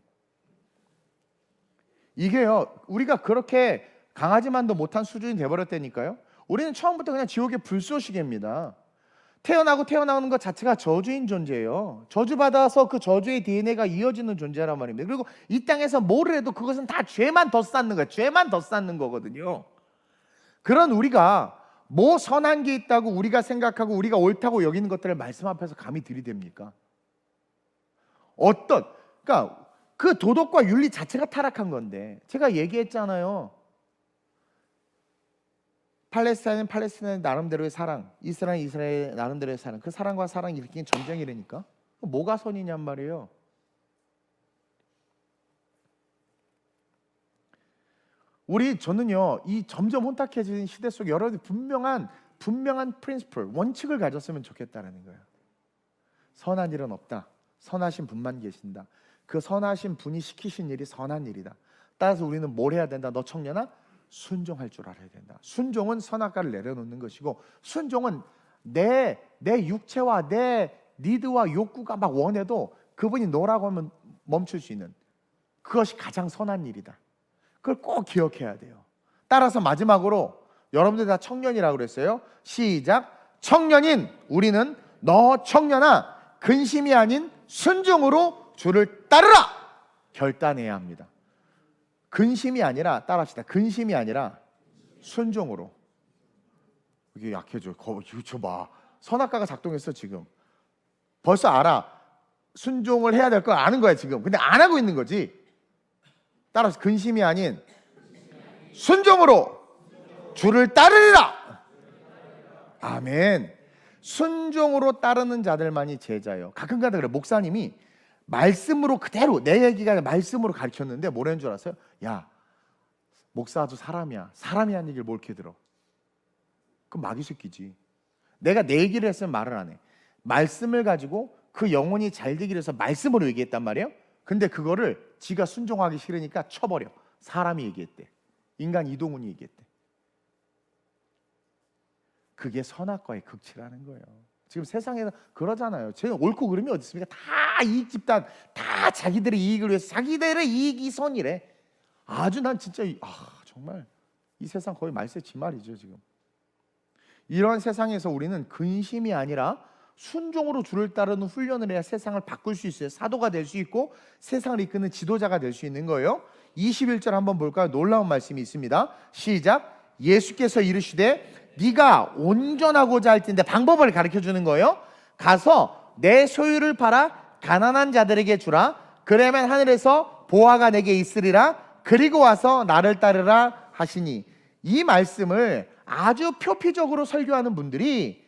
이게요, 우리가 그렇게 강아지만도 못한 수준이 돼버렸다니까요. 우리는 처음부터 그냥 지옥의 불쏘시개입니다. 태어나는 것 자체가 저주인 존재예요. 저주받아서 그 저주의 DNA가 이어지는 존재란 말입니다. 그리고 이 땅에서 뭐를 해도 그것은 다 죄만 더 쌓는 거예요. 죄만 더 쌓는 거거든요. 그런 우리가 뭐 선한 게 있다고 우리가 생각하고 우리가 옳다고 여기는 것들을 말씀 앞에서 감히 들이댑니까? 그러니까 그 도덕과 윤리 자체가 타락한 건데, 제가 얘기했잖아요. 팔레스타인은 팔레스타인 나름대로의 사랑, 이스라엘은 이스라엘 나름대로의 사랑. 그 사랑과 사랑이 일으킨 전쟁이라니까. 뭐가 선이냔 말이에요. 저는요, 이 점점 혼탁해지는 시대 속에 여러분들이 분명한 프린시플, 원칙을 가졌으면 좋겠다는 거예요. 선한 일은 없다. 선하신 분만 계신다. 그 선하신 분이 시키신 일이 선한 일이다. 따라서 우리는 뭘 해야 된다? 너 청년아, 순종할 줄 알아야 된다. 순종은 선악과를 내려놓는 것이고, 순종은 내 육체와 내 니드와 욕구가 막 원해도 그분이 너라고 하면 멈출 수 있는, 그것이 가장 선한 일이다. 그걸 꼭 기억해야 돼요. 따라서 마지막으로 여러분들 다 청년이라고 그랬어요. 시작. 청년인 우리는 너 청년아, 근심이 아닌 순종으로 주를 따르라 결단해야 합니다. 근심이 아니라, 따라합시다. 근심이 아니라 순종으로. 이게 약해져. 이거 봐. 선악과가 작동했어 지금. 벌써 알아. 순종을 해야 될 걸 아는 거야 지금. 근데 안 하고 있는 거지. 따라서 근심이 아닌 순종으로 주를 따르리라. 아멘. 순종으로 따르는 자들만이 제자예요. 가끔가다 그래. 목사님이 말씀으로 그대로, 내 얘기가 말씀으로 가르쳤는데 뭐라는 줄 알았어요? 야, 목사도 사람이야. 사람이 한 얘기를 뭘 이렇게 들어? 그럼 마귀 새끼지. 내가 내 얘기를 했으면 말을 안 해. 말씀을 가지고 그 영혼이 잘 되기 위해서 말씀으로 얘기했단 말이에요. 근데 그거를 지가 순종하기 싫으니까 쳐버려. 사람이 얘기했대. 인간 이동훈이 얘기했대. 그게 선악과의 극치라는 거예요. 지금 세상에서 그러잖아요. 제가 옳고 그름이 어디 있습니까? 다 이익 집단, 다 자기들의 이익을 위해서, 자기들의 이익이 선이래. 아주 난 진짜 정말 이 세상 거의 말세지말이죠 지금. 이런 세상에서 우리는 근심이 아니라 순종으로 주를 따르는 훈련을 해야 세상을 바꿀 수 있어요. 사도가 될 수 있고 세상을 이끄는 지도자가 될 수 있는 거예요. 21절 한번 볼까요? 놀라운 말씀이 있습니다. 시작. 예수께서 이르시되 네가 온전하고자 할 텐데, 방법을 가르쳐 주는 거예요. 가서 내 소유를 팔아 가난한 자들에게 주라. 그러면 하늘에서 보화가 내게 있으리라. 그리고 와서 나를 따르라 하시니, 이 말씀을 아주 표피적으로 설교하는 분들이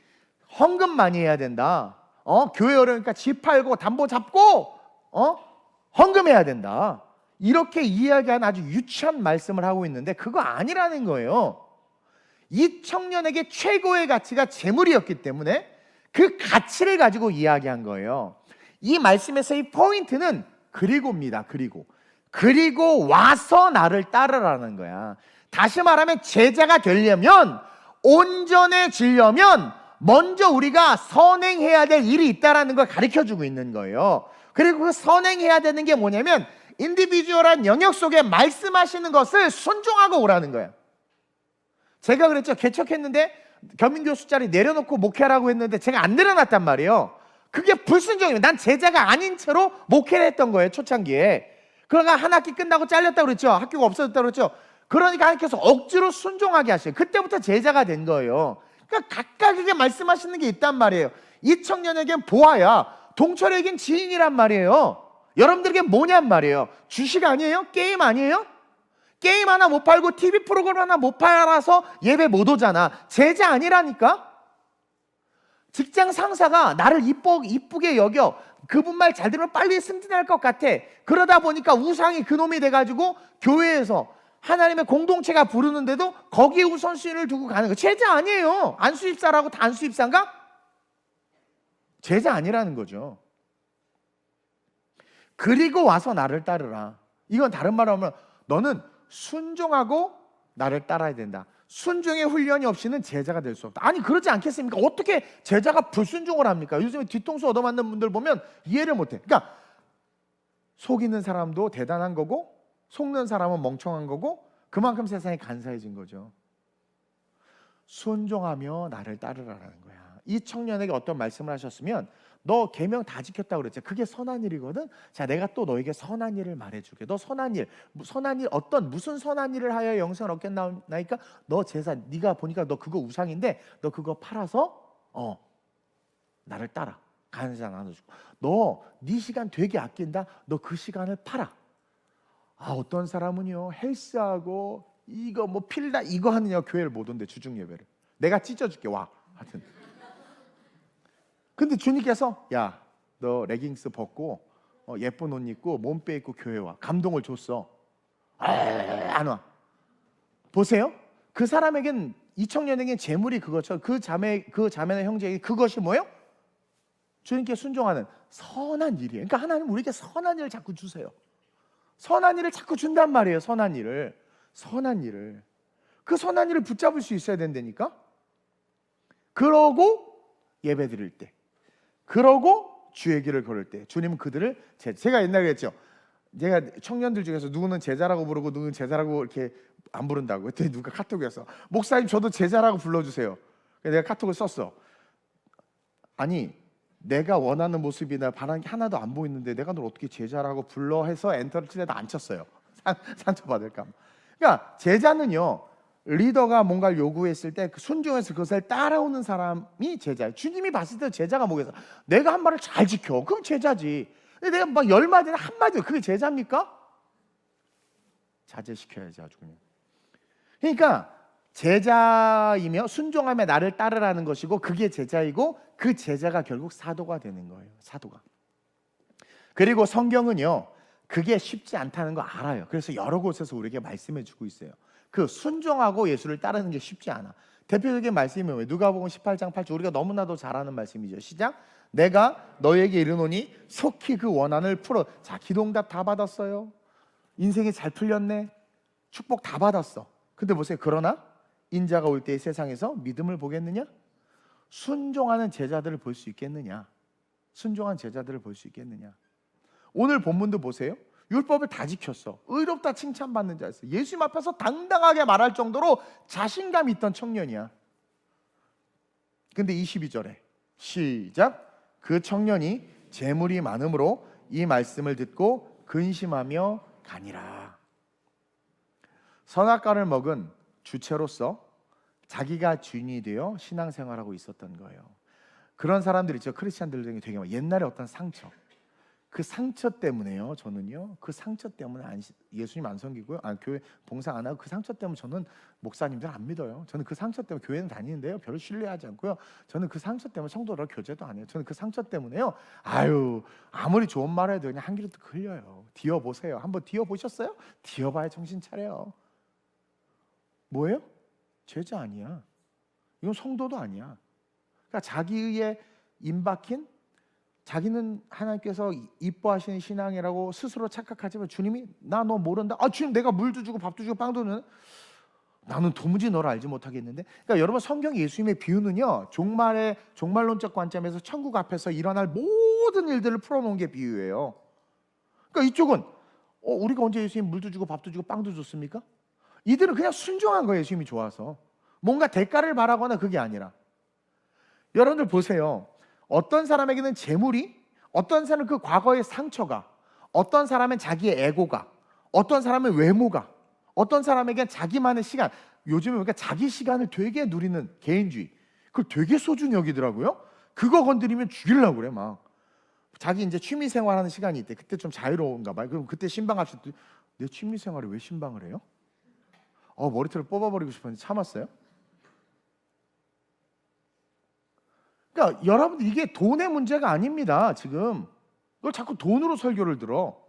헌금 많이 해야 된다. 교회 어려우니까 집 팔고 담보 잡고 헌금해야 된다. 이렇게 이야기하는 아주 유치한 말씀을 하고 있는데 그거 아니라는 거예요. 이 청년에게 최고의 가치가 재물이었기 때문에 그 가치를 가지고 이야기한 거예요. 이 말씀에서의 포인트는 그리고입니다. 그리고 와서 나를 따르라는 거야. 다시 말하면 제자가 되려면, 온전해지려면 먼저 우리가 선행해야 될 일이 있다는 걸 가르쳐주고 있는 거예요. 그리고 그 선행해야 되는 게 뭐냐면 인디비주얼한 영역 속에 말씀하시는 것을 순종하고 오라는 거예요. 제가 그랬죠. 개척했는데 겸임교수 자리 내려놓고 목회하라고 했는데 제가 안 내려놨단 말이에요. 그게 불순종이에요. 난 제자가 아닌 채로 목회를 했던 거예요, 초창기에. 그러다가 한 학기 끝나고 잘렸다고 그랬죠. 학교가 없어졌다고 그랬죠. 그러니까 하나님께서 억지로 순종하게 하셔요. 그때부터 제자가 된 거예요. 그러니까 각각에게 말씀하시는 게 있단 말이에요. 이 청년에겐 보아야, 동철에겐 지인이란 말이에요. 여러분들에게 뭐냔 말이에요. 주식 아니에요? 게임 아니에요? 게임 하나 못 팔고 TV 프로그램 하나 못 팔아서 예배 못 오잖아. 제자 아니라니까? 직장 상사가 나를 이쁘게 여겨. 그분 말 잘 들으면 빨리 승진할 것 같아. 그러다 보니까 우상이 그놈이 돼가지고 교회에서 하나님의 공동체가 부르는데도 거기에 우선순위를 두고 가는 거. 제자 아니에요. 안수입사라고 다 안수입사인가? 제자 아니라는 거죠. 그리고 와서 나를 따르라. 이건 다른 말로 하면 너는 순종하고 나를 따라야 된다. 순종의 훈련이 없이는 제자가 될 수 없다. 아니 그러지 않겠습니까? 어떻게 제자가 불순종을 합니까? 요즘에 뒤통수 얻어맞는 분들 보면 이해를 못해. 그러니까 속이는 사람도 대단한 거고 속는 사람은 멍청한 거고 그만큼 세상이 간사해진 거죠. 순종하며 나를 따르라는 거야. 이 청년에게 어떤 말씀을 하셨으면 너 계명 다 지켰다고 그랬지. 그게 선한 일이거든. 자, 내가 또 너에게 선한 일을 말해줄게. 너 선한 일 무슨 선한 일을 하여 영생을 얻겠나이까? 너 제사 네가 보니까 너 그거 우상인데 너 그거 팔아서 나를 따라. 가는 자 나눠주고. 너 네 시간 되게 아낀다. 너 그 시간을 팔아. 어떤 사람은요 헬스하고 이거 뭐 필다 이거 하느냐 교회를 못 온대. 주중 예배를 내가 찢어줄게 와. 하여튼 근데 주님께서 야 너 레깅스 벗고 예쁜 옷 입고 몸빼 입고 교회 와. 감동을 줬어. 안 와. 보세요. 그 사람에겐 이 청년에겐 재물이 그거죠. 그 자매나 형제에게 그것이 뭐예요? 주님께 순종하는 선한 일이에요. 그러니까 하나님 우리에게 선한 일을 자꾸 주세요. 선한 일을 자꾸 준단 말이에요. 선한 일을 그 선한 일을 붙잡을 수 있어야 된다니까. 그러고 예배 드릴 때, 그러고 주의 길을 걸을 때 주님은 그들을 제가 옛날에 그랬죠. 제가 청년들 중에서 누구는 제자라고 부르고 누구는 제자라고 이렇게 안 부른다고. 그때 누가 카톡이 왔어. 목사님 저도 제자라고 불러주세요. 내가 카톡을 썼어. 아니 내가 원하는 모습이나 바라는 게 하나도 안 보이는데 내가 널 어떻게 제자라고 불러 해서 엔터를 치려다 안 쳤어요. 상처받을까. 그러니까 제자는요 리더가 뭔가를 요구했을 때 순종해서 그것을 따라오는 사람이 제자예요. 주님이 봤을 때 제자가 뭐겠어? 내가 한 말을 잘 지켜. 그럼 제자지. 근데 내가 막 10마디나 한마디 그게 제자입니까? 자제시켜야지 아주 그냥. 그러니까 제자이며 순종하며 나를 따르라는 것이고 그게 제자이고 그 제자가 결국 사도가 되는 거예요. 사도가. 그리고 성경은요 그게 쉽지 않다는 거 알아요. 그래서 여러 곳에서 우리에게 말씀해 주고 있어요. 그 순종하고 예수를 따르는 게 쉽지 않아. 대표적인 말씀이 뭐예요? 누가복음 18장 8절 우리가 너무나도 잘 아는 말씀이죠. 시작. 내가 너에게 이르노니 속히 그 원한을 풀어. 자, 기도응답 다 받았어요. 인생이 잘 풀렸네. 축복 다 받았어. 근데 보세요. 그러나 인자가 올 때 세상에서 믿음을 보겠느냐? 순종하는 제자들을 볼 수 있겠느냐? 순종한 제자들을 볼 수 있겠느냐? 오늘 본문도 보세요. 율법을 다 지켰어. 의롭다 칭찬받는 자였어. 예수님 앞에서 당당하게 말할 정도로 자신감이 있던 청년이야. 근데 22절에 시작. 그 청년이 재물이 많으므로 이 말씀을 듣고 근심하며 가니라. 선악과를 먹은 주체로서 자기가 주인이 되어 신앙생활하고 있었던 거예요. 그런 사람들 있죠. 크리스찬들 중에 되게 많아요. 옛날에 어떤 상처, 그 상처 때문에요. 저는요 그 상처 때문에 예수님 안 섬기고요, 교회 봉사 안 하고 그 상처 때문에 저는 목사님들 안 믿어요. 저는 그 상처 때문에 교회는 다니는데요 별로 신뢰하지 않고요. 저는 그 상처 때문에 성도랑 교제도 안 해요. 저는 그 상처 때문에요 아무리 좋은 말 해도 그냥 한 그릇 흘려요. 뒤어보세요. 한번 뒤어보셨어요? 뒤어봐야 정신 차려요. 뭐예요? 제자 아니야. 이건 성도도 아니야. 그러니까 자기의 임박힌, 자기는 하나님께서 이뻐하시는 신앙이라고 스스로 착각하지만 주님이 나 너 모른다. 주님 내가 물도 주고 밥도 주고 빵도 주는. 나는 도무지 너를 알지 못하겠는데. 그러니까 여러분, 성경 예수님의 비유는요, 종말론적 관점에서 천국 앞에서 일어날 모든 일들을 풀어놓은 게 비유예요. 그러니까 이쪽은 우리가 언제 예수님 물도 주고 밥도 주고 빵도 줬습니까? 이들은 그냥 순종한 거예요. 예수님이 좋아서. 뭔가 대가를 바라거나 그게 아니라. 여러분들 보세요. 어떤 사람에게는 재물이, 어떤 사람은 그 과거의 상처가, 어떤 사람은 자기의 에고가, 어떤 사람은 외모가, 어떤 사람에겐 자기만의 시간, 요즘에 보니까 자기 시간을 되게 누리는 개인주의, 그걸 되게 소중히 여기더라고요. 그거 건드리면 죽이려고 그래. 막 자기 이제 취미 생활하는 시간이 있대. 그때 좀 자유로운가 봐요. 그럼 그때 신방합시다. 내 취미 생활에 왜 신방을 해요? 머리털을 뽑아버리고 싶었는데 참았어요. 그러니까 여러분들, 이게 돈의 문제가 아닙니다. 지금 그걸 자꾸 돈으로 설교를 들어.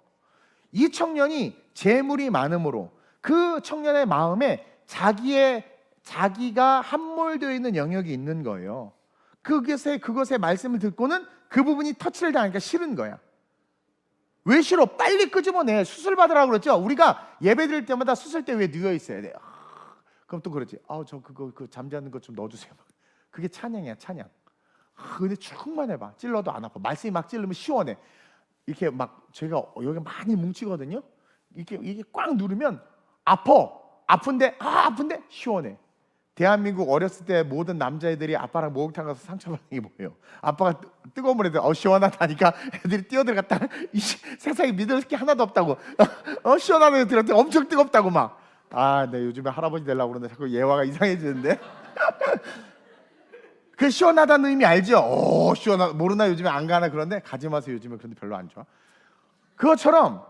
이 청년이 재물이 많음으로 그 청년의 마음에 자기가 함몰되어 있는 영역이 있는 거예요. 그것의 말씀을 듣고는 그 부분이 터치를 당하니까 싫은 거야. 왜 싫어? 빨리 끄집어내. 수술 받으라고 그랬죠. 우리가 예배 드릴 때마다 수술 때 왜 누워 있어야 돼? 그럼 또 그러지. 저 그거 잠자는 것 좀 넣어주세요. 그게 찬양이야, 찬양. 근데 출국만 해봐. 찔러도 안 아파. 말씀이 막 찔르면 시원해. 이렇게 막 제가 여기 많이 뭉치거든요. 이게 꽉 누르면 아픈데 시원해. 대한민국 어렸을 때 모든 남자애들이 아빠랑 목욕탕 가서 상처받는 게 뭐예요? 아빠가 뜨거운 물에 시원하다니까 애들이 뛰어들어갔다. 세상에 믿을 게 하나도 없다고. 시원한 애 들었더니 엄청 뜨겁다고 막. 내 요즘에 할아버지 되려고 그러는데 자꾸 예화가 이상해지는데. 그 시원하다는 의미 알죠? 시원하, 모르나? 요즘에 안 가나? 그런데 가지 마세요. 요즘에 그런데 별로 안 좋아. 그것처럼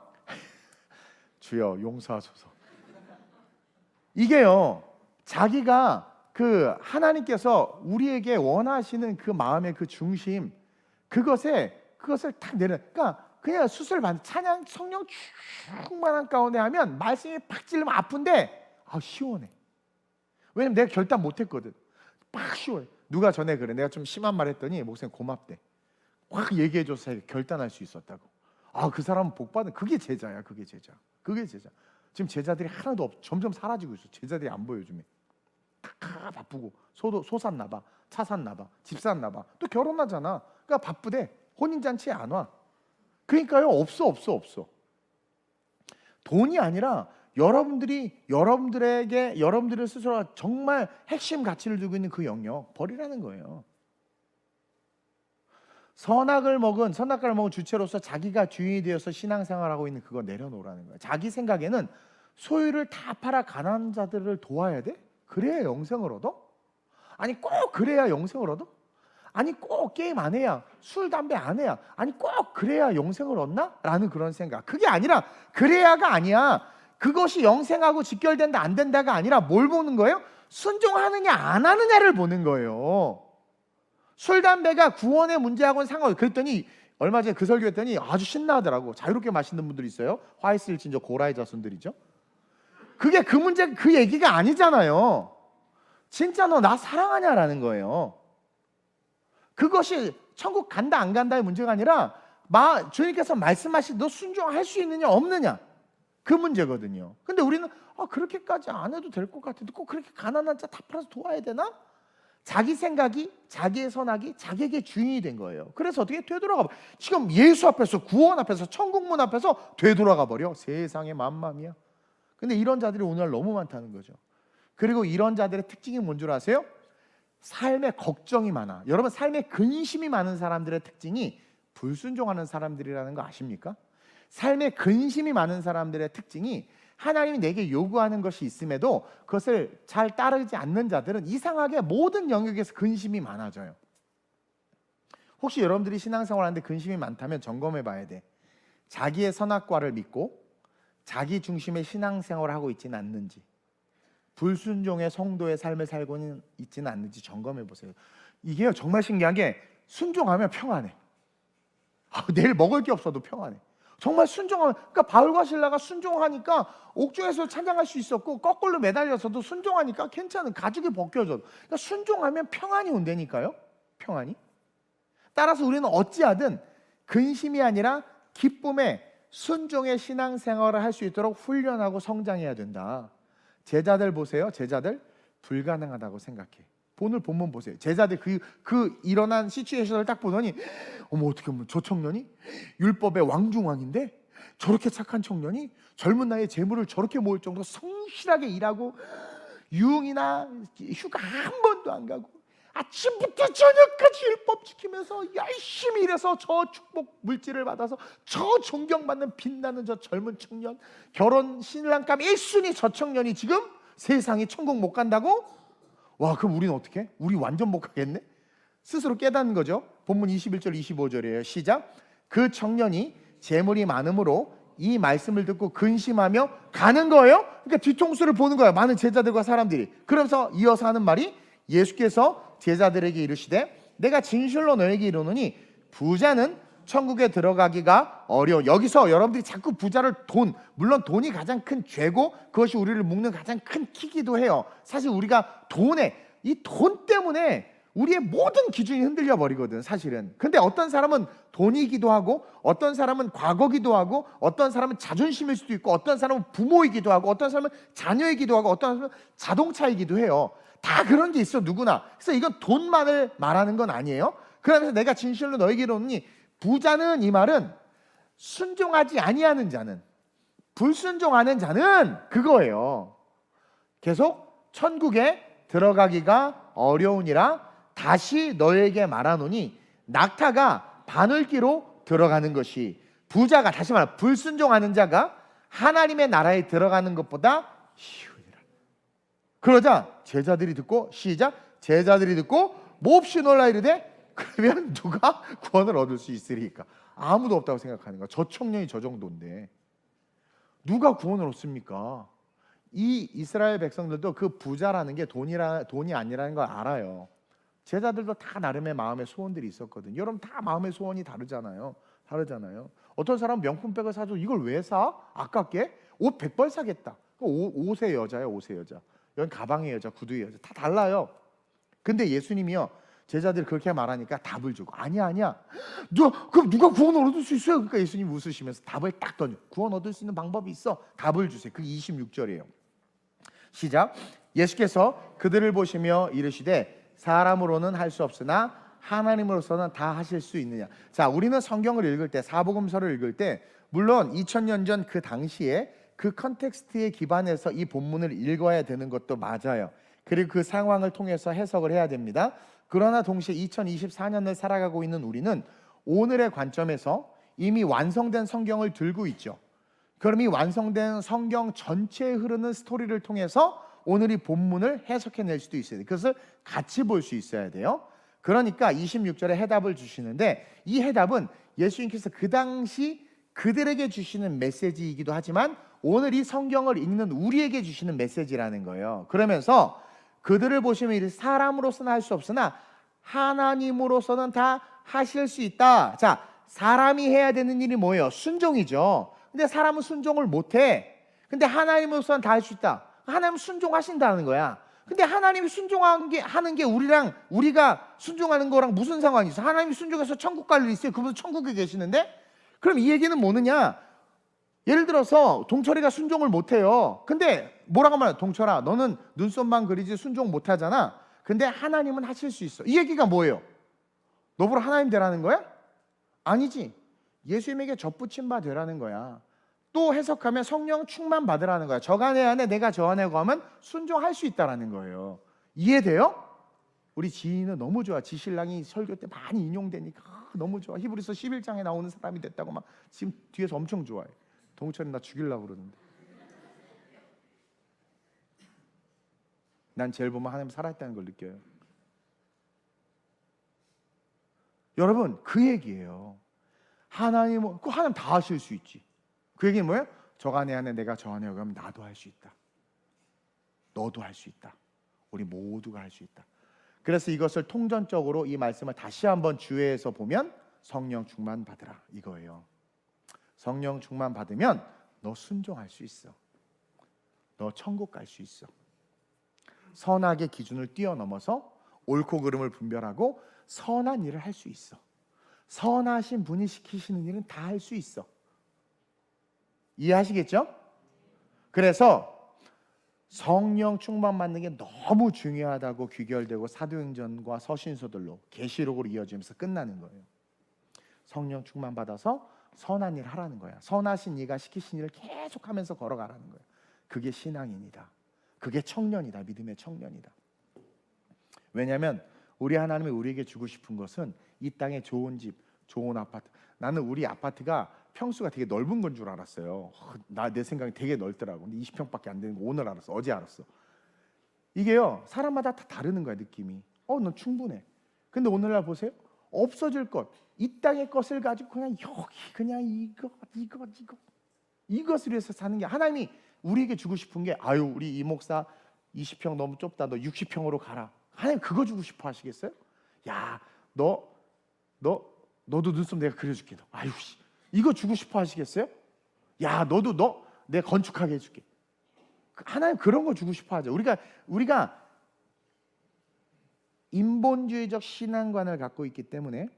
주여 용서하소서. 이게요, 자기가 그 하나님께서 우리에게 원하시는 그 마음의 그 중심, 그것을 탁 내려. 그러니까 그냥 수술 받는 찬양 성령 충만한 가운데 하면 말씀이 팍 찔리면 아픈데 시원해. 왜냐면 내가 결단 못했거든. 팍 시원해. 누가 전에 그래. 내가 좀 심한 말 했더니 목사님 고맙대. 확 얘기해줘서 결단할 수 있었다고. 그 사람은 복받은, 그게 제자야. 그게 제자. 지금 제자들이 하나도 점점 사라지고 있어. 제자들이 안 보여 요즘에. 바쁘고 소 샀나 봐, 차 샀나 봐, 집 샀나 봐. 또 결혼하잖아. 그러니까 바쁘대. 혼인잔치에 안 와. 그러니까요, 없어. 돈이 아니라 여러분들의 스스로가 정말 핵심 가치를 두고 있는 그 영역 버리라는 거예요. 선악과를 먹은 주체로서 자기가 주인이 되어서 신앙생활하고 있는 그거 내려놓으라는 거예요. 자기 생각에는 소유를 다 팔아 가난한 자들을 도와야 돼? 그래야 영생을 얻어? 아니 꼭 그래야 영생을 얻어? 아니 꼭 게임 안 해야, 술 담배 안 해야, 아니 꼭 그래야 영생을 얻나? 라는 그런 생각. 그게 아니라 그래야가 아니야. 그것이 영생하고 직결된다 안 된다가 아니라 뭘 보는 거예요? 순종하느냐 안 하느냐를 보는 거예요. 술 담배가 구원의 문제하고는 상관없어요. 그랬더니 얼마 전에 그 설교했더니 아주 신나하더라고. 자유롭게 마시는 분들이 있어요. 화이트일진저 고라의 자손들이죠. 그게 그 문제, 그 얘기가 아니잖아요. 진짜 너 나 사랑하냐라는 거예요. 그것이 천국 간다 안 간다의 문제가 아니라 주님께서 말씀하신 너 순종할 수 있느냐 없느냐, 그 문제거든요. 근데 우리는 그렇게까지 안 해도 될 것 같은데 꼭 그렇게 가난한 자 다 팔아서 도와야 되나? 자기 생각이, 자기의 선악이 자기에게 주인이 된 거예요. 그래서 어떻게 되돌아가 버려. 지금 예수 앞에서, 구원 앞에서, 천국문 앞에서 되돌아가 버려. 세상에 만맘이야. 근데 이런 자들이 오늘날 너무 많다는 거죠. 그리고 이런 자들의 특징이 뭔 줄 아세요? 삶에 걱정이 많아. 여러분, 삶에 근심이 많은 사람들의 특징이 불순종하는 사람들이라는 거 아십니까? 삶에 근심이 많은 사람들의 특징이 하나님이 내게 요구하는 것이 있음에도 그것을 잘 따르지 않는 자들은 이상하게 모든 영역에서 근심이 많아져요. 혹시 여러분들이 신앙생활 하는데 근심이 많다면 점검해 봐야 돼. 자기의 선악과를 믿고 자기 중심의 신앙생활을 하고 있지는 않는지, 불순종의 성도의 삶을 살고는 있지는 않는지 점검해 보세요. 이게요, 정말 신기한 게 순종하면 평안해. 내일 먹을 게 없어도 평안해. 정말 순종하면, 그러니까 바울과 실라가 순종하니까 옥중에서 찬양할 수 있었고, 거꾸로 매달려서도 순종하니까 괜찮은, 가죽이 벗겨져도. 그러니까 순종하면 평안이 온다니까요. 평안이. 따라서 우리는 어찌하든 근심이 아니라 기쁨의 순종의 신앙생활을 할 수 있도록 훈련하고 성장해야 된다. 제자들 보세요. 제자들 불가능하다고 생각해. 오늘 본문 보세요. 제자들 그 일어난 시츄에이션을 딱 보더니 어머 어떻게 보면 저 청년이 율법의 왕중왕인데 저렇게 착한 청년이 젊은 나이에 재물을 저렇게 모을 정도로 성실하게 일하고 유흥이나 휴가 한 번도 안 가고 아침부터 저녁까지 율법 지키면서 열심히 일해서 저 축복 물질을 받아서 저 존경받는 빛나는 저 젊은 청년, 결혼 신랑감 1순위 저 청년이 지금 세상에 천국 못 간다고? 와, 그럼 우리는 어떻게 해? 우리 완전 못 가겠네? 스스로 깨닫는 거죠. 본문 21절 25절이에요 시작. 그 청년이 재물이 많음으로 이 말씀을 듣고 근심하며 가는 거예요. 그러니까 뒤통수를 보는 거예요, 많은 제자들과 사람들이. 그러면서 이어서 하는 말이, 예수께서 제자들에게 이르시되 내가 진실로 너에게 이르노니 부자는 천국에 들어가기가 어려워. 여기서 여러분들이 자꾸 부자를 물론 돈이 가장 큰 죄고 그것이 우리를 묶는 가장 큰 키기도 해요. 사실 우리가 이 돈 때문에 우리의 모든 기준이 흔들려 버리거든 사실은. 근데 어떤 사람은 돈이기도 하고, 어떤 사람은 과거기도 하고, 어떤 사람은 자존심일 수도 있고, 어떤 사람은 부모이기도 하고, 어떤 사람은 자녀이기도 하고, 어떤 사람은 자동차이기도 해요. 다 그런 게 있어 누구나. 그래서 이건 돈만을 말하는 건 아니에요. 그러면서 내가 진실로 너에게 이르노니, 부자는, 이 말은 순종하지 아니하는 자는, 불순종하는 자는 그거예요. 계속 천국에 들어가기가 어려우니라 다시 너에게 말하노니 낙타가 바늘기로 들어가는 것이, 부자가, 다시 말해 불순종하는 자가 하나님의 나라에 들어가는 것보다 쉬우니라. 그러자 제자들이 듣고, 시작. 제자들이 듣고 몹시 놀라 이르되 그러면 누가 구원을 얻을 수 있으리까? 아무도 없다고 생각하는 거야. 저 청년이 저 정도인데 누가 구원을 얻습니까? 이 이스라엘 백성들도 그 부자라는 게 돈이 아니라는 걸 알아요. 제자들도 다 나름의 마음의 소원들이 있었거든요. 여러분 다 마음의 소원이 다르잖아요. 어떤 사람은 명품백을 사줘. 이걸 왜 사? 아깝게? 옷 100벌 사겠다. 옷의 여자예요. 옷의 여자. 여기 가방의 여자, 구두의 여자. 다 달라요. 근데 예수님이요, 제자들이 그렇게 말하니까 답을 주고, 아니야. 그럼 누가 구원을 얻을 수 있어요? 그러니까 예수님 웃으시면서 답을 딱 던져. 구원 얻을 수 있는 방법이 있어. 답을 주세요. 그게 26절이에요. 시작. 예수께서 그들을 보시며 이르시되 사람으로는 할 수 없으나 하나님으로서는 다 하실 수 있느냐. 자, 우리는 성경을 읽을 때, 사복음서를 읽을 때 물론 2000년 전 그 당시에 그 컨텍스트에 기반해서 이 본문을 읽어야 되는 것도 맞아요. 그리고 그 상황을 통해서 해석을 해야 됩니다. 그러나 동시에 2024년을 살아가고 있는 우리는 오늘의 관점에서 이미 완성된 성경을 들고 있죠. 그럼 이 완성된 성경 전체에 흐르는 스토리를 통해서 오늘 이 본문을 해석해낼 수도 있어야 돼요. 그것을 같이 볼 수 있어야 돼요. 그러니까 26절에 해답을 주시는데, 이 해답은 예수님께서 그 당시 그들에게 주시는 메시지이기도 하지만 오늘 이 성경을 읽는 우리에게 주시는 메시지라는 거예요. 그러면서 그들을 보시면 이르시되 사람으로서는 할 수 없으나 하나님으로서는 다 하실 수 있다. 자, 사람이 해야 되는 일이 뭐예요? 순종이죠. 근데 사람은 순종을 못해. 근데 하나님으로서는 다 할 수 있다. 하나님 순종하신다는 거야. 근데 하나님이 하는 게 우리가 순종하는 거랑 무슨 상관이 있어? 하나님이 순종해서 천국 갈 일 있어요? 그분 천국에 계시는데? 그럼 이 얘기는 뭐느냐? 예를 들어서 동철이가 순종을 못해요. 근데 뭐라고 말해요? 동철아, 너는 눈썹만 그리지 순종 못하잖아. 근데 하나님은 하실 수 있어. 이 얘기가 뭐예요? 너보러 하나님 되라는 거야? 아니지. 예수님에게 접붙임 바 되라는 거야. 또 해석하면 성령 충만 받으라는 거야. 저가 내 안에 내가 저 안에 거하면 순종할 수 있다라는 거예요. 이해돼요? 우리 지인은 너무 좋아. 지 신랑이 설교 때 많이 인용되니까 너무 좋아. 히브리서 11장에 나오는 사람이 됐다고 막 지금 뒤에서 엄청 좋아해. 동철이 나 죽이려고 그러는데. 난 제일 보면 하나님 살아있다는 걸 느껴요. 여러분, 그 얘기예요. 하나님 다 하실 수 있지. 그 얘기는 뭐예요? 저가 내 안에 내가 저 안에 가면 나도 할 수 있다. 너도 할 수 있다. 우리 모두가 할 수 있다. 그래서 이것을 통전적으로 이 말씀을 다시 한번 주의해서 보면 성령 충만 받으라 이거예요. 성령 충만 받으면 너 순종할 수 있어. 너 천국 갈 수 있어. 선악의 기준을 뛰어넘어서 옳고 그름을 분별하고 선한 일을 할 수 있어. 선하신 분이 시키시는 일은 다 할 수 있어. 이해하시겠죠? 그래서 성령 충만 받는 게 너무 중요하다고 귀결되고 사도행전과 서신서들로 계시록으로 이어지면서 끝나는 거예요. 성령 충만 받아서 선한 일 하라는 거야. 선하신 이가 시키신 일을 계속하면서 걸어가라는 거예요. 그게 신앙인이다. 그게 청년이다. 믿음의 청년이다. 왜냐하면 우리 하나님이 우리에게 주고 싶은 것은 이 땅에 좋은 집, 좋은 아파트. 나는 우리 아파트가 평수가 되게 넓은 건 줄 알았어요. 내 생각이 되게 넓더라고. 근데 20평밖에 안 되는 거 오늘 알았어. 어제 알았어. 이게요, 사람마다 다 다르는 거야, 느낌이. 너 충분해. 근데 오늘날 보세요. 없어질 것, 이 땅의 것을 가지고 그냥 여기 그냥 이것을 위해서 사는 게 하나님이 우리에게 주고 싶은 게 우리 이 목사 20평 너무 좁다. 너 60평으로 가라. 하나님 그거 주고 싶어 하시겠어요? 야, 너도 눈썹 내가 그려줄게. 이거 주고 싶어 하시겠어요? 야, 너 내가 건축하게 해줄게. 하나님 그런 거 주고 싶어 하죠. 우리가 인본주의적 신앙관을 갖고 있기 때문에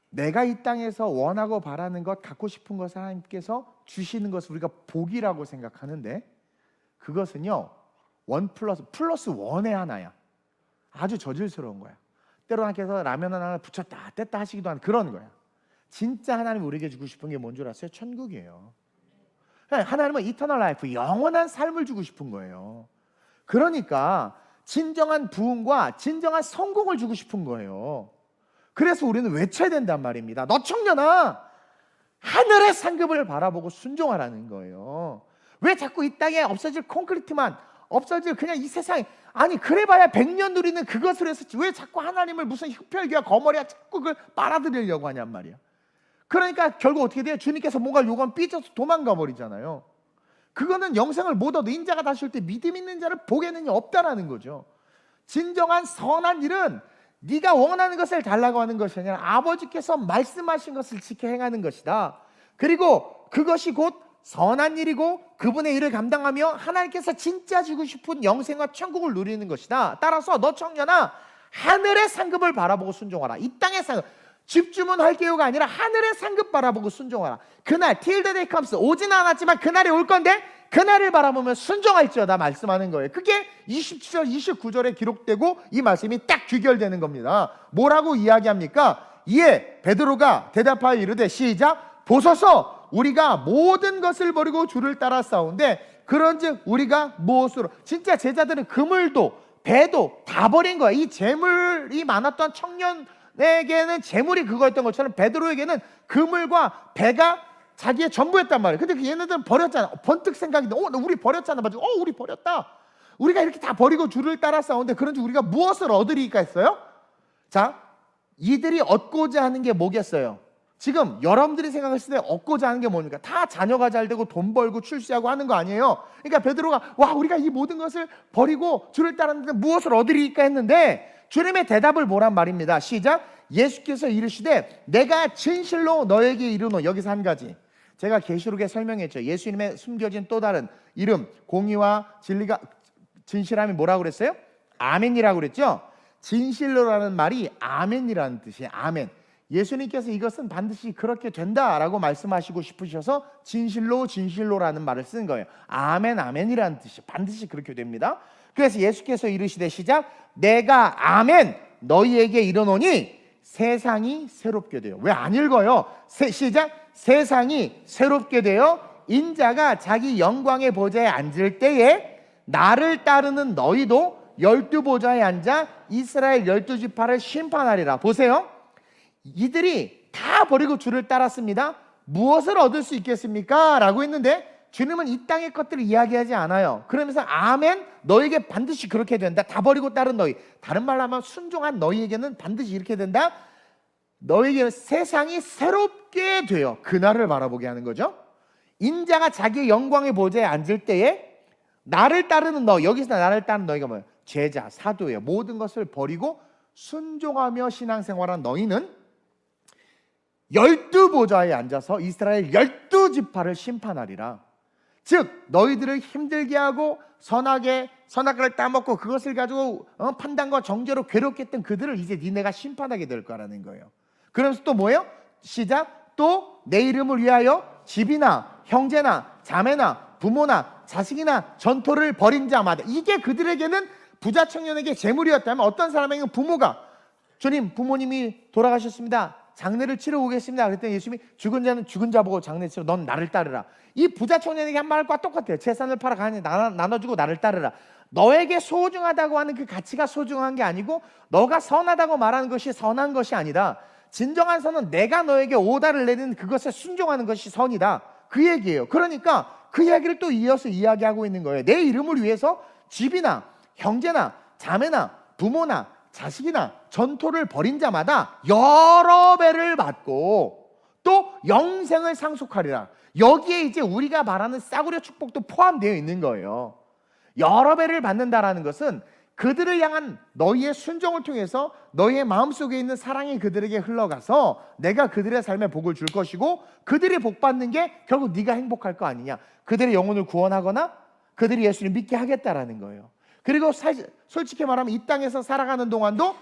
내가 이 땅에서 원하고 바라는 것, 갖고 싶은 것을 하나님께서 주시는 것을 우리가 복이라고 생각하는데 그것은요, 플러스 원의 하나야. 아주 저질스러운 거야. 때로 하나님께서 라면 하나 붙였다 뗐다 하시기도 하는 그런 거야. 진짜 하나님이 우리에게 주고 싶은 게 뭔 줄 아세요? 천국이에요. 하나님은 이터널 라이프, 영원한 삶을 주고 싶은 거예요. 그러니까 진정한 부흥과 진정한 성공을 주고 싶은 거예요. 그래서 우리는 외쳐야 된단 말입니다. 너 청년아, 하늘의 상급을 바라보고 순종하라는 거예요. 왜 자꾸 이 땅에 없어질 콘크리트만, 없어질 그냥 이 세상에, 그래봐야 100년 누리는 그것을 해서 왜 자꾸 하나님을 무슨 흡혈귀와 거머리야 자꾸 그걸 빨아들이려고 하냔 말이야. 그러니까 결국 어떻게 돼요? 주님께서 뭔가 요구하면 삐져서 도망가 버리잖아요. 그거는 영생을 못 얻어. 인자가 다시 올 때 믿음 있는 자를 보게는 없다라는 거죠. 진정한 선한 일은 네가 원하는 것을 달라고 하는 것이 아니라 아버지께서 말씀하신 것을 지켜 행하는 것이다. 그리고 그것이 곧 선한 일이고 그분의 일을 감당하며 하나님께서 진짜 주고 싶은 영생과 천국을 누리는 것이다. 따라서 너 청년아, 하늘의 상급을 바라보고 순종하라. 이 땅의 상급, 집 주문할게요가 아니라 하늘의 상급 바라보고 순종하라. 그날 till the day comes, 오지는 않았지만 그날이 올 건데 그날을 바라보면 순종할지어다 말씀하는 거예요. 그게 27절 29절에 기록되고 이 말씀이 딱 귀결되는 겁니다. 뭐라고 이야기합니까? 이에 베드로가 대답하여 이르되 시작, 보소서 우리가 모든 것을 버리고 주를 따라 싸운데 그런즉 우리가 무엇으로. 진짜 제자들은 그물도 배도 다 버린 거야. 이 재물이 많았던 청년에게는 재물이 그거였던 것처럼 베드로에게는 그물과 배가 자기의 전부였단 말이에요. 근데 그 얘네들은 버렸잖아. 번뜩 생각이 나. 우리 버렸잖아. 우리 버렸다. 우리가 이렇게 다 버리고 주를 따라 싸우는데 그런즉 우리가 무엇을 얻으리까 했어요? 자, 이들이 얻고자 하는 게 뭐겠어요? 지금 여러분들이 생각했을 때 얻고자 하는 게 뭡니까? 다 자녀가 잘 되고 돈 벌고 출세하고 하는 거 아니에요? 그러니까 베드로가 우리가 이 모든 것을 버리고 주를 따르는데 무엇을 얻으리까 했는데 주님의 대답을 뭐란 말입니다. 시작. 예수께서 이르시되 내가 진실로 너에게 이르노. 여기서 한 가지 제가 계시록에 설명했죠. 예수님의 숨겨진 또 다른 이름, 공의와 진리가, 진실함이 뭐라고 그랬어요? 아멘이라고 그랬죠. 진실로라는 말이 아멘이라는 뜻이에요. 아멘. 예수님께서 이것은 반드시 그렇게 된다라고 말씀하시고 싶으셔서 진실로라는 말을 쓴 거예요. 아멘, 아멘이라는 뜻이 반드시 그렇게 됩니다. 그래서 예수께서 이르시되 시작, 내가 아멘 너희에게 이르노니 세상이 새롭게 되어. 왜 안 읽어요? 시작, 세상이 새롭게 되어 인자가 자기 영광의 보좌에 앉을 때에 나를 따르는 너희도 12보좌에 앉아 이스라엘 12지파를 심판하리라. 보세요. 이들이 다 버리고 주를 따랐습니다. 무엇을 얻을 수 있겠습니까? 라고 했는데 주님은 이 땅의 것들을 이야기하지 않아요. 그러면서 아멘, 너에게 반드시 그렇게 된다. 다 버리고 따른 너희, 다른 말로 하면 순종한 너희에게는 반드시 이렇게 된다. 너희에게는 세상이 새롭게 되어 그날을 바라보게 하는 거죠. 인자가 자기의 영광의 보좌에 앉을 때에 나를 따르는 너, 여기서 나를 따르는 너희가 뭐예요? 제자, 사도예요. 모든 것을 버리고 순종하며 신앙생활한 너희는 12보좌에 앉아서 이스라엘 12지파를 심판하리라. 즉 너희들을 힘들게 하고 선악을 따먹고 그것을 가지고 판단과 정죄로 괴롭게 했던 그들을 이제 니네가 심판하게 될 거라는 거예요. 그러면서 또 뭐예요? 시작, 또 내 이름을 위하여 집이나 형제나 자매나 부모나 자식이나 전토를 벌인 자마다, 이게 그들에게는 부자 청년에게 재물이었다면 어떤 사람에게는 부모가 주님 부모님이 돌아가셨습니다. 장례를 치러 오겠습니다. 그랬더니 예수님이 죽은 자는 죽은 자 보고 장례 치러 넌 나를 따르라. 이 부자 청년에게 한 말과 똑같아요. 재산을 팔아 가니 나눠주고 나를 따르라. 너에게 소중하다고 하는 그 가치가 소중한 게 아니고 너가 선하다고 말하는 것이 선한 것이 아니다. 진정한 선은 내가 너에게 오다를 내리는 그것에 순종하는 것이 선이다. 그 얘기예요. 그러니까 그 이야기를 또 이어서 이야기하고 있는 거예요. 내 이름을 위해서 집이나 형제나 자매나 부모나 자식이나 전토를 벌인 자마다 여러 배를 받고 또 영생을 상속하리라. 여기에 이제 우리가 말하는 싸구려 축복도 포함되어 있는 거예요. 여러 배를 받는다라는 것은 그들을 향한 너희의 순종을 통해서 너희의 마음속에 있는 사랑이 그들에게 흘러가서 내가 그들의 삶에 복을 줄 것이고, 그들이 복 받는 게 결국 네가 행복할 거 아니냐. 그들의 영혼을 구원하거나 그들이 예수를 믿게 하겠다라는 거예요. 그리고 솔직히 말하면 이 땅에서 살아가는 동안도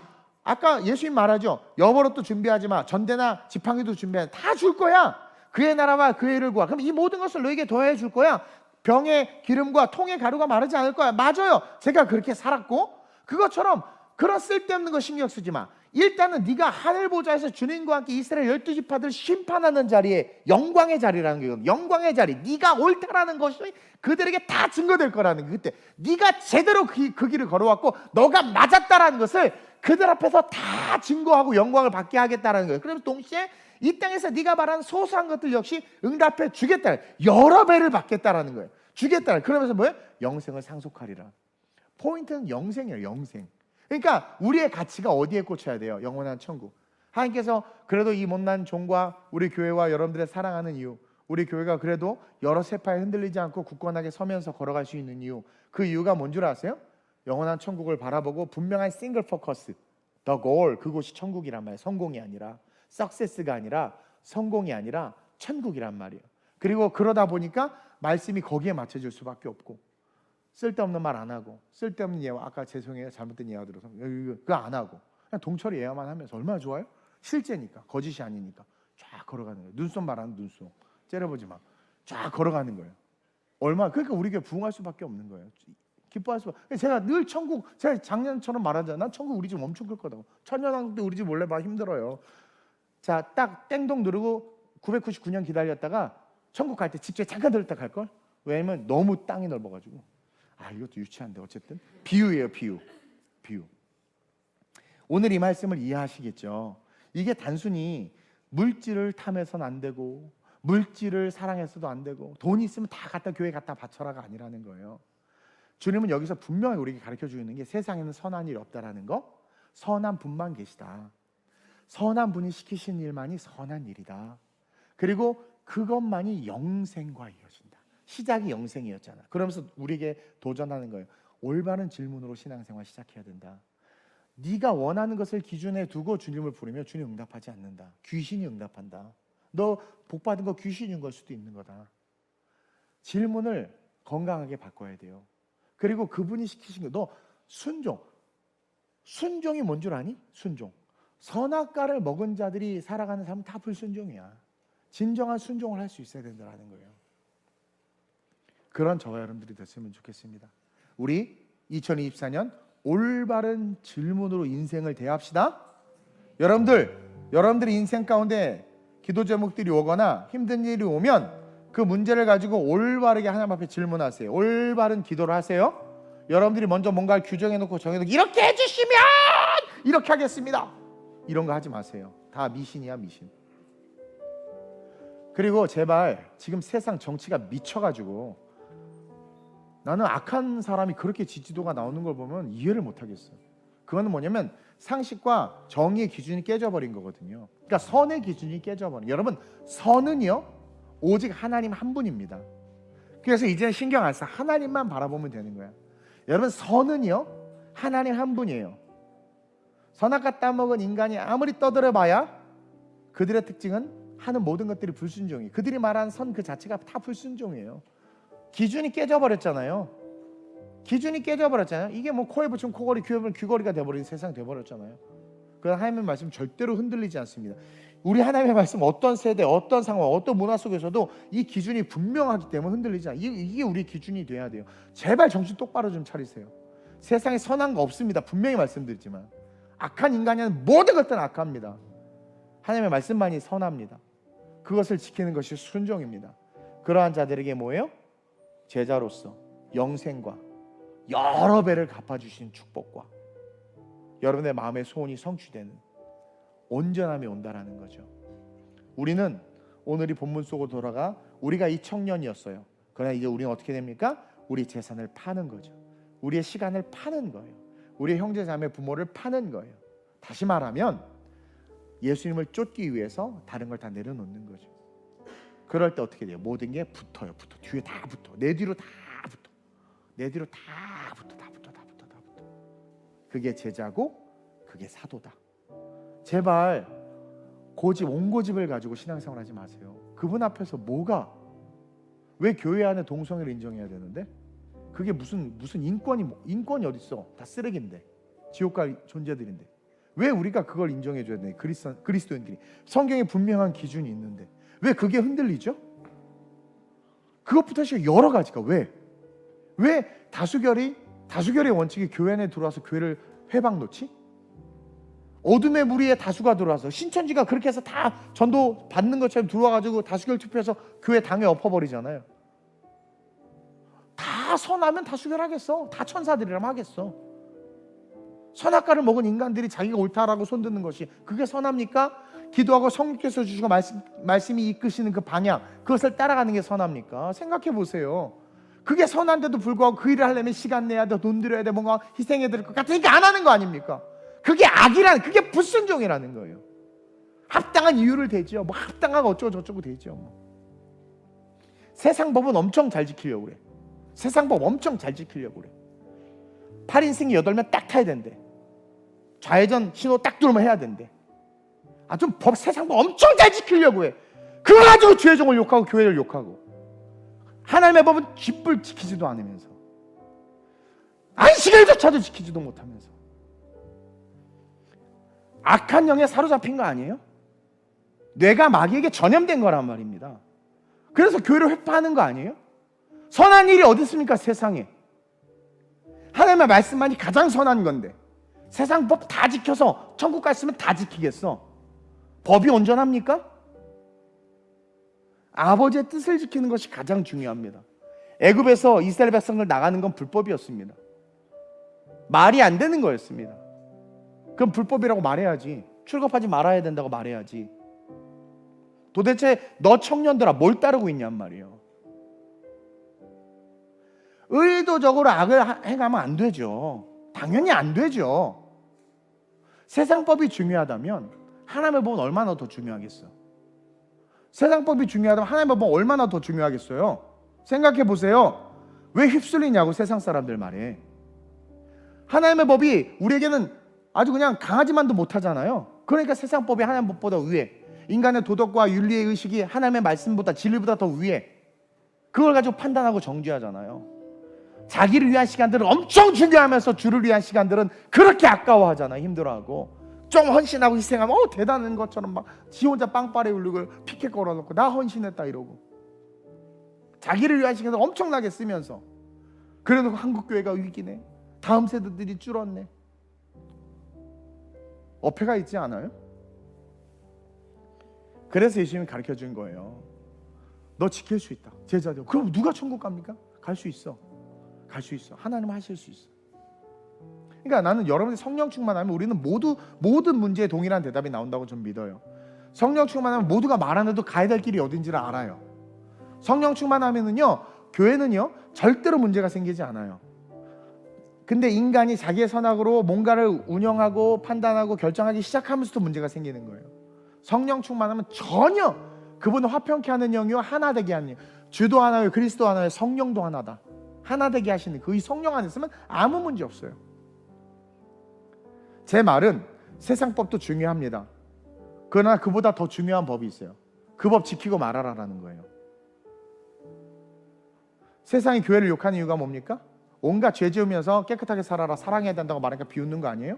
아까 예수님 말하죠. 여벌옷도 준비하지 마. 전대나 지팡이도 준비하지 마. 다 줄 거야. 그의 나라와 그의 일을 구하. 그럼 이 모든 것을 너에게 더해 줄 거야. 병의 기름과 통의 가루가 마르지 않을 거야. 맞아요. 제가 그렇게 살았고, 그것처럼 그런 쓸데없는 거 신경 쓰지 마. 일단은 네가 하늘 보좌에서 주님과 함께 이스라엘 12지파들 심판하는 자리에 영광의 자리라는 거예요. 영광의 자리. 네가 옳다라는 것이 그들에게 다 증거될 거라는 거. 그때 네가 제대로 그 길을 걸어왔고 너가 맞았다라는 것을 그들 앞에서 다 증거하고 영광을 받게 하겠다라는 거예요. 그러면서 동시에 이 땅에서 네가 말하는 소소한 것들 역시 응답해 주겠다. 여러 배를 받겠다라는 거예요. 주겠다. 그러면서 뭐예요? 영생을 상속하리라. 포인트는 영생이에요. 영생. 그러니까 우리의 가치가 어디에 꽂혀야 돼요? 영원한 천국. 하나님께서 그래도 이 못난 종과 우리 교회와 여러분들의 사랑하는 이유, 우리 교회가 그래도 여러 세파에 흔들리지 않고 굳건하게 서면서 걸어갈 수 있는 이유, 그 이유가 뭔 줄 아세요? 영원한 천국을 바라보고 분명한 싱글 포커스, the goal, 그곳이 천국이란 말이에요. 성공이 아니라, 석세스가 아니라, 성공이 아니라 천국이란 말이에요. 그리고 그러다 보니까 말씀이 거기에 맞춰질 수밖에 없고, 쓸데없는 말 안 하고, 쓸데없는 예화, 아까 죄송해요 잘못된 예화 들어서 그거 안 하고 그냥 동철이 예화만 하면서 얼마나 좋아요? 실제니까, 거짓이 아니니까 쫙 걸어가는 거예요. 눈썹 말하는 눈썹 째려보지 마. 쫙 걸어가는 거예요. 그러니까 우리 교회 부흥할 수밖에 없는 거예요. 기뻐할 수밖에. 제가 늘 천국, 제가 작년처럼 말하잖아요. 난 천국 우리 집 엄청 클 거다고. 천년왕국 때 우리 집 몰래 봐 힘들어요. 자, 딱 땡동 누르고 999년 기다렸다가 천국 갈 때 집에 잠깐 들었다 갈걸? 왜냐면 너무 땅이 넓어가지고. 이것도 유치한데 어쨌든 비유예요. 비유. 오늘 이 말씀을 이해하시겠죠? 이게 단순히 물질을 탐해서는 안 되고, 물질을 사랑해서도 안 되고, 돈이 있으면 다 갖다 교회 갖다 바쳐라가 아니라는 거예요. 주님은 여기서 분명히 우리에게 가르쳐 주는 게 세상에는 선한 일이 없다라는 거, 선한 분만 계시다. 선한 분이 시키신 일만이 선한 일이다. 그리고 그것만이 영생과 이어진다. 시작이 영생이었잖아. 그러면서 우리에게 도전하는 거예요. 올바른 질문으로 신앙생활 시작해야 된다. 네가 원하는 것을 기준에 두고 주님을 부르면 주님 응답하지 않는다. 귀신이 응답한다. 너 복받은 거 귀신인 걸 수도 있는 거다. 질문을 건강하게 바꿔야 돼요. 그리고 그분이 시키신 거, 너 순종이 뭔 줄 아니? 순종. 선악과를 먹은 자들이 살아가는 삶은 다 불순종이야. 진정한 순종을 할 수 있어야 된다는 거예요. 그런 저와 여러분들이 됐으면 좋겠습니다. 우리 2024년 올바른 질문으로 인생을 대합시다. 여러분들의 인생 가운데 기도 제목들이 오거나 힘든 일이 오면 그 문제를 가지고 올바르게 하나님 앞에 질문하세요. 올바른 기도를 하세요. 여러분들이 먼저 뭔가를 규정해놓고 정해놓고 이렇게 해주시면 이렇게 하겠습니다, 이런 거 하지 마세요. 다 미신이야, 미신. 그리고 제발, 지금 세상 정치가 미쳐가지고 나는 악한 사람이 그렇게 지지도가 나오는 걸 보면 이해를 못하겠어요. 그거는 뭐냐면 상식과 정의의 기준이 깨져버린 거거든요. 그러니까 선의 기준이 깨져버린. 여러분, 선은요 오직 하나님 한 분입니다. 그래서 이제는 신경 안 써. 하나님만 바라보면 되는 거야. 여러분, 선은요 하나님 한 분이에요. 선악과 따먹은 인간이 아무리 떠들어봐야 그들의 특징은 하는 모든 것들이 불순종이. 그들이 말하는 선 그 자체가 다 불순종이에요. 기준이 깨져버렸잖아요. 이게 뭐 코에 붙이면 코걸이, 귀에 붙이면 귀걸이가 돼버린 세상 돼버렸잖아요. 그 하나님의 말씀 절대로 흔들리지 않습니다. 우리 하나님의 말씀 어떤 세대, 어떤 상황, 어떤 문화 속에서도 이 기준이 분명하기 때문에 흔들리지 않아요. 이게 우리 기준이 돼야 돼요. 제발 정신 똑바로 좀 차리세요. 세상에 선한 거 없습니다. 분명히 말씀드리지만 악한 인간이 하는 모든 것들은 악합니다. 하나님의 말씀만이 선합니다. 그것을 지키는 것이 순종입니다. 그러한 자들에게 뭐예요? 제자로서 영생과 여러 배를 갚아주신 축복과 여러분의 마음의 소원이 성취되는 온전함이 온다라는 거죠. 우리는 오늘 이 본문 속으로 돌아가 우리가 이 청년이었어요. 그러나 이제 우리는 어떻게 됩니까? 우리 재산을 파는 거죠. 우리의 시간을 파는 거예요. 우리의 형제 자매 부모를 파는 거예요. 다시 말하면 예수님을 쫓기 위해서 다른 걸 다 내려놓는 거죠. 그럴 때 어떻게 돼요? 모든 게 붙어요. 뒤에 다 붙어. 내 뒤로 다 붙어. 내 뒤로 다 붙어. 그게 제자고 그게 사도다. 제발 고집, 온고집을 가지고 신앙생활 하지 마세요. 그분 앞에서 뭐가, 왜 교회 안에 동성애를 인정해야 되는데? 그게 무슨 인권이 어딨어? 다 쓰레기인데, 지옥 갈 존재들인데 왜 우리가 그걸 인정해줘야 돼? 그리스도인들이 성경에 분명한 기준이 있는데 왜 그게 흔들리죠? 그것부터 시작 여러 가지가 왜 다수결의 원칙이 교회 안에 들어와서 교회를 회방 놓지? 어둠의 무리에 다수가 들어와서 신천지가 그렇게 해서 다 전도 받는 것처럼 들어와가지고 다수결 투표해서 교회 당에 엎어버리잖아요. 다 선하면 다수결하겠어? 다 천사들이라면 하겠어? 선악과를 먹은 인간들이 자기가 옳다라고 손드는 것이 그게 선합니까? 기도하고 성령께서 주시고 말씀이 이끄시는 그 방향, 그것을 따라가는 게 선합니까? 생각해 보세요. 그게 선한데도 불구하고 그 일을 하려면 시간 내야 돼, 돈 들여야 돼, 뭔가 희생해야 될 것 같으니까 안 하는 거 아닙니까? 그게 그게 불순종이라는 거예요. 합당한 이유를 대죠. 뭐 합당하고 어쩌고 저쩌고 되죠. 세상 법은 엄청 잘 지키려고 그래. 세상 법 엄청 잘 지키려고 그래. 8인승이 8명 딱 타야 된대. 좌회전 신호 딱 들어오면 해야 된대. 좀 세상 법 엄청 잘 지키려고 해. 그거 가지고 죄종을 욕하고 교회를 욕하고. 하나님의 법은 쥐뿔 지키지도 않으면서, 안식일조차도 지키지도 못하면서 악한 영에 사로잡힌 거 아니에요? 뇌가 마귀에게 전염된 거란 말입니다. 그래서 교회를 회파하는 거 아니에요? 선한 일이 어디 있습니까? 세상에 하나님의 말씀만이 가장 선한 건데 세상 법 다 지켜서 천국 갔으면 다 지키겠어? 법이 온전합니까? 아버지의 뜻을 지키는 것이 가장 중요합니다. 애굽에서 이스라엘 백성들 나가는 건 불법이었습니다. 말이 안 되는 거였습니다. 그럼 불법이라고 말해야지. 출급하지 말아야 된다고 말해야지. 도대체 너 청년들아 뭘 따르고 있냔 말이에요. 의도적으로 악을 행하면 안 되죠. 당연히 안 되죠. 세상법이 중요하다면 하나님의 법은 얼마나 더 중요하겠어? 세상법이 중요하다면 하나님의 법은 얼마나 더 중요하겠어요? 생각해 보세요. 왜 휩쓸리냐고 세상 사람들 말에. 하나님의 법이 우리에게는 아주 그냥 강아지만도 못하잖아요. 그러니까 세상법이 하나님의 법보다 위에, 인간의 도덕과 윤리의 의식이 하나님의 말씀보다, 진리보다 더 위에, 그걸 가지고 판단하고 정죄하잖아요. 자기를 위한 시간들은 엄청 중요하면서 주를 위한 시간들은 그렇게 아까워하잖아요. 힘들어하고 좀 헌신하고 희생하면 대단한 것처럼 막 지 혼자 빵빠레 울리고 피켓 걸어놓고 나 헌신했다 이러고, 자기를 위한 시간을 엄청나게 쓰면서, 그래도 한국교회가 위기네, 다음 세대들이 줄었네, 어폐가 있지 않아요? 그래서 예수님이 가르쳐 준 거예요. 너 지킬 수 있다, 제자들. 그럼 누가 천국 갑니까? 갈 수 있어. 갈 수 있어. 하나님은 하실 수 있어. 그러니까 나는 여러분이 성령 충만하면 우리는 모든 문제에 동일한 대답이 나온다고 좀 믿어요. 성령 충만하면 모두가 말 안 해도 가야 될 길이 어딘지를 알아요. 성령 충만하면은요, 교회는요 절대로 문제가 생기지 않아요. 근데 인간이 자기의 선악으로 뭔가를 운영하고 판단하고 결정하기 시작하면서도 문제가 생기는 거예요. 성령 충만하면 전혀 그분을 화평케 하는 영이요, 하나 되게 하는 영, 주도 하나요, 그리스도 하나요, 성령도 하나다, 하나 되게 하시는 그 성령 안에 있으면 아무 문제 없어요. 제 말은 세상법도 중요합니다. 그러나 그보다 더 중요한 법이 있어요. 그 법 지키고 말아라라는 거예요. 세상이 교회를 욕하는 이유가 뭡니까? 온갖 죄 지으면서 깨끗하게 살아라, 사랑해야 된다고 말하니까 비웃는 거 아니에요?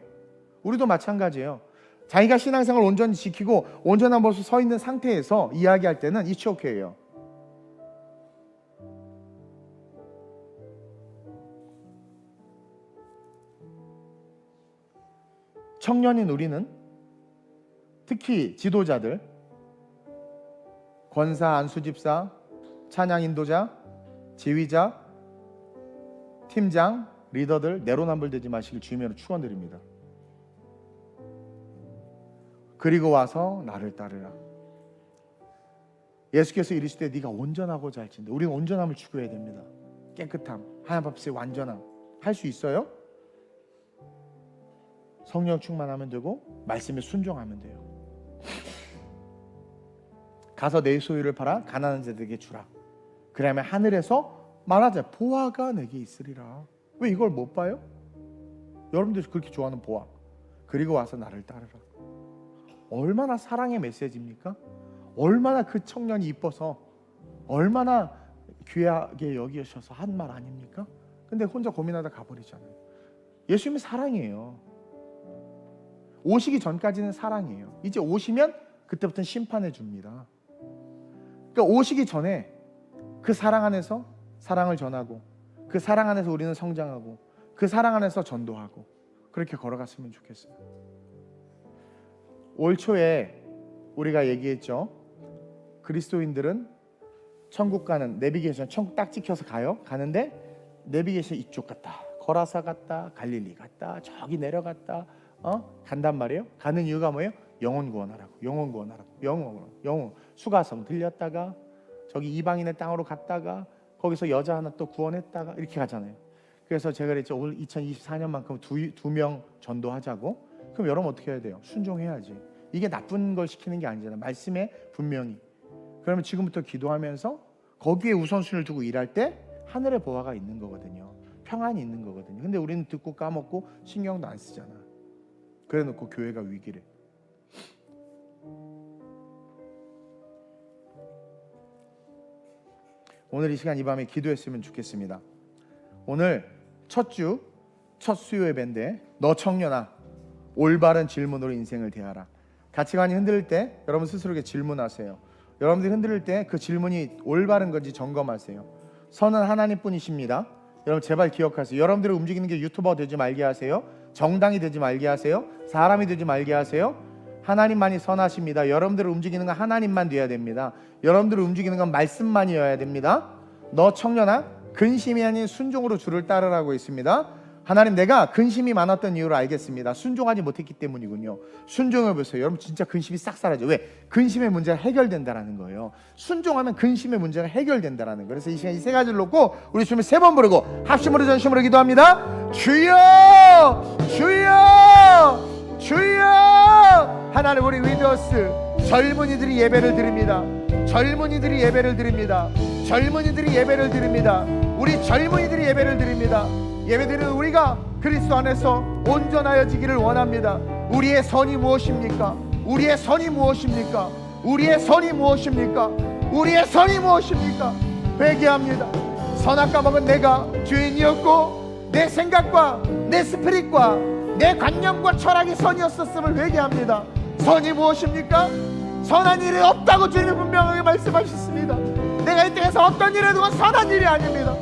우리도 마찬가지예요. 자기가 신앙생활을 온전히 지키고 온전한 모습 서 있는 상태에서 이야기할 때는 it's okay예요. 청년인 우리는, 특히 지도자들, 권사, 안수집사, 찬양 인도자, 지휘자, 팀장, 리더들 내로남불되지 마시길 주님으로 축원드립니다. 그리고 와서 나를 따르라. 예수께서 이르시되 네가 온전하고자 할진대. 우리는 온전함을 추구해야 됩니다. 깨끗함, 하나님 앞에서의 완전함. 할 수 있어요? 성령 충만하면 되고 말씀에 순종하면 돼요. 가서 내 소유를 팔아 가난한 자들에게 주라. 그러면 하늘에서 말하자 보화가 내게 있으리라. 왜 이걸 못 봐요? 여러분들이 그렇게 좋아하는 보화. 그리고 와서 나를 따르라. 얼마나 사랑의 메시지입니까? 얼마나 그 청년이 이뻐서, 얼마나 귀하게 여기셔서 한 말 아닙니까? 근데 혼자 고민하다 가버리잖아요. 예수님이 사랑이에요. 오시기 전까지는 사랑이에요. 이제 오시면 그때부터는 심판해 줍니다. 그러니까 오시기 전에 그 사랑 안에서 사랑을 전하고, 그 사랑 안에서 우리는 성장하고, 그 사랑 안에서 전도하고, 그렇게 걸어갔으면 좋겠어요. 올 초에 우리가 얘기했죠. 그리스도인들은 천국 가는 내비게이션, 천국 딱 찍혀서 가는데 내비게이션 이쪽 갔다, 거라사 갔다, 갈릴리 갔다, 저기 내려갔다, 간단 말이에요. 가는 이유가 뭐예요? 영혼 구원하라고. 영혼 구원하라고. 영혼 수가성 들렸다가 저기 이방인의 땅으로 갔다가 거기서 여자 하나 또 구원했다가 이렇게 가잖아요. 그래서 제가 그랬죠. 오늘 2024년만큼 두 명 전도하자고. 그럼 여러분 어떻게 해야 돼요? 순종해야지. 이게 나쁜 걸 시키는 게 아니잖아요. 말씀에 분명히. 그러면 지금부터 기도하면서 거기에 우선순위를 두고 일할 때 하늘의 보화가 있는 거거든요. 평안이 있는 거거든요. 근데 우리는 듣고 까먹고 신경도 안 쓰잖아. 그래 놓고 교회가 위기래. 오늘 이 시간 이 밤에 기도했으면 좋겠습니다. 오늘 첫 주, 첫 수요 예배인데 너 청년아, 올바른 질문으로 인생을 대하라. 가치관이 흔들릴 때 여러분 스스로에게 질문하세요. 여러분들이 흔들릴 때 그 질문이 올바른 건지 점검하세요. 선은 하나님뿐이십니다. 여러분 제발 기억하세요. 여러분들이 움직이는 게 유튜버 되지 말게 하세요. 정당이 되지 말게 하세요. 사람이 되지 말게 하세요. 하나님만이 선하십니다. 여러분들을 움직이는 건 하나님만 돼야 됩니다. 여러분들을 움직이는 건 말씀만이어야 됩니다. 너 청년아, 근심이 아닌 순종으로 주를 따르라고 했습니다. 하나님, 내가 근심이 많았던 이유를 알겠습니다. 순종하지 못했기 때문이군요. 순종해 보세요. 여러분 진짜 근심이 싹 사라져. 왜? 근심의 문제가 해결된다라는 거예요. 순종하면 근심의 문제가 해결된다라는 거예요. 그래서 이 시간 이 세 가지를 놓고 우리 주님을 세 번 부르고 합심으로 전심으로 기도합니다. 주여, 주여, 주여. 하나님, 우리 위더스 젊은이들이 예배를 드립니다. 젊은이들이 예배를 드립니다. 젊은이들이 예배를 드립니다. 우리 젊은이들이 예배를 드립니다. 예배드리는 우리가 그리스도 안에서 온전하여지기를 원합니다. 우리의 선이 무엇입니까? 우리의 선이 무엇입니까? 우리의 선이 무엇입니까? 우리의 선이 무엇입니까? 회개합니다. 선악과 먹은 내가 주인이었고 내 생각과 내 스피릿과 내 관념과 철학이 선이었었음을 회개합니다. 선이 무엇입니까? 선한 일이 없다고 주님이 분명하게 말씀하셨습니다. 내가 이 땅에서 어떤 일을 해도 선한 일이 아닙니다.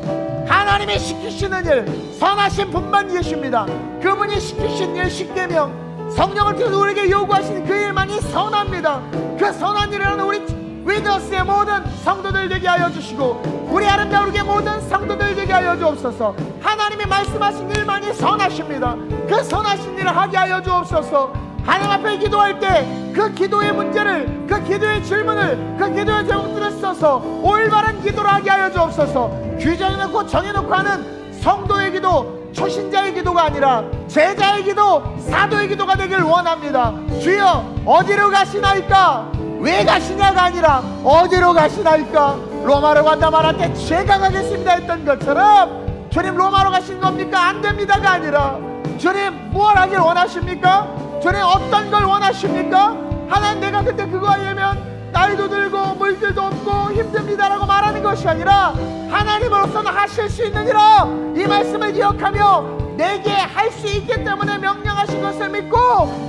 하나님이 시키시는 일, 선하신 분만 계십니다. 그분이 시키신 일, 십계명, 성령을 통해서 우리에게 요구하시는 그 일만이 선합니다. 그 선한 일을 하는 우리 위더스의 모든 성도들 되게 하여 주시고, 우리 아름다우게 모든 성도들 되게 하여 주옵소서. 하나님이 말씀하신 일만이 선하십니다. 그 선하신 일을 하게 하여 주옵소서. 하나님 앞에 기도할 때 그 기도의 문제를, 그 기도의 질문을, 그 기도의 제목들을 써서 올바른 기도를 하게 하여 주옵소서. 규정해놓고 정해놓고 하는 성도의 기도, 초신자의 기도가 아니라 제자의 기도, 사도의 기도가 되길 원합니다. 주여, 어디로 가시나이까? 왜 가시냐가 아니라 어디로 가시나이까? 로마로 간다 말할 때 제가 가겠습니다 했던 것처럼, 주님 로마로 가시는 겁니까? 안 됩니다가 아니라, 주님 무엇 하길 원하십니까? 주님 어떤 걸 원하십니까? 하나님, 내가 그때 그거 하려면 나이도 들고 물질도 없고 힘듭니다라고 말하는 것이 아니라, 하나님으로서는 하실 수 있느니라 이 말씀을 기억하며 내게 할 수 있기 때문에 명령하신 것을 믿고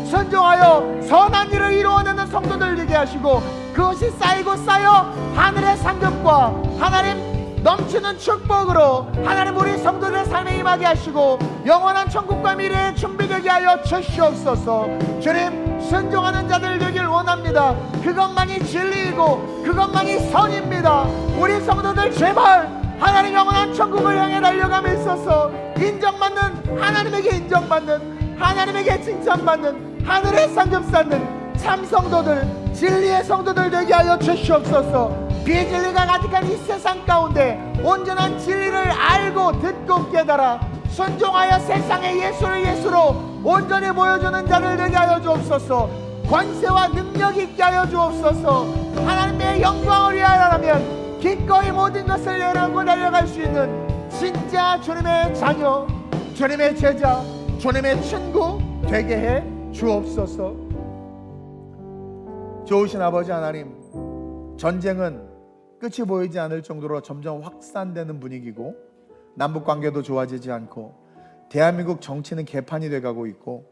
순종하여 선한 일을 이루어내는 성도들 되게 하시고, 그것이 쌓이고 쌓여 하늘의 상급과 하나님 넘치는 축복으로 하나님 우리 성도들의 삶에 임하게 하시고 영원한 천국과 미래에 준비되게 하여 주시옵소서. 주님, 순종하는 자들 되길 원합니다. 그것만이 진리이고 그것만이 선입니다. 우리 성도들 제발 하나님 영원한 천국을 향해 달려감에 있어서 인정받는, 하나님에게 인정받는, 하나님에게 칭찬받는, 하늘의 상급 쌓는 참 성도들, 진리의 성도들 되게 하여 주시옵소서. 비진리가 가득한 이 세상 가운데 온전한 진리를 알고 듣고 깨달아 순종하여 세상의 예수를 예수로 온전히 보여주는 자를 되게 하여 주옵소서. 권세와 능력 있게 하여 주옵소서. 하나님의 영광을 위하여라면 기꺼이 모든 것을 내려놓고 달려갈 수 있는 진짜 주님의 자녀, 주님의 제자, 주님의 친구 되게 해 주옵소서. 좋으신 아버지 하나님, 전쟁은 끝이 보이지 않을 정도로 점점 확산되는 분위기고, 남북관계도 좋아지지 않고, 대한민국 정치는 개판이 돼가고 있고,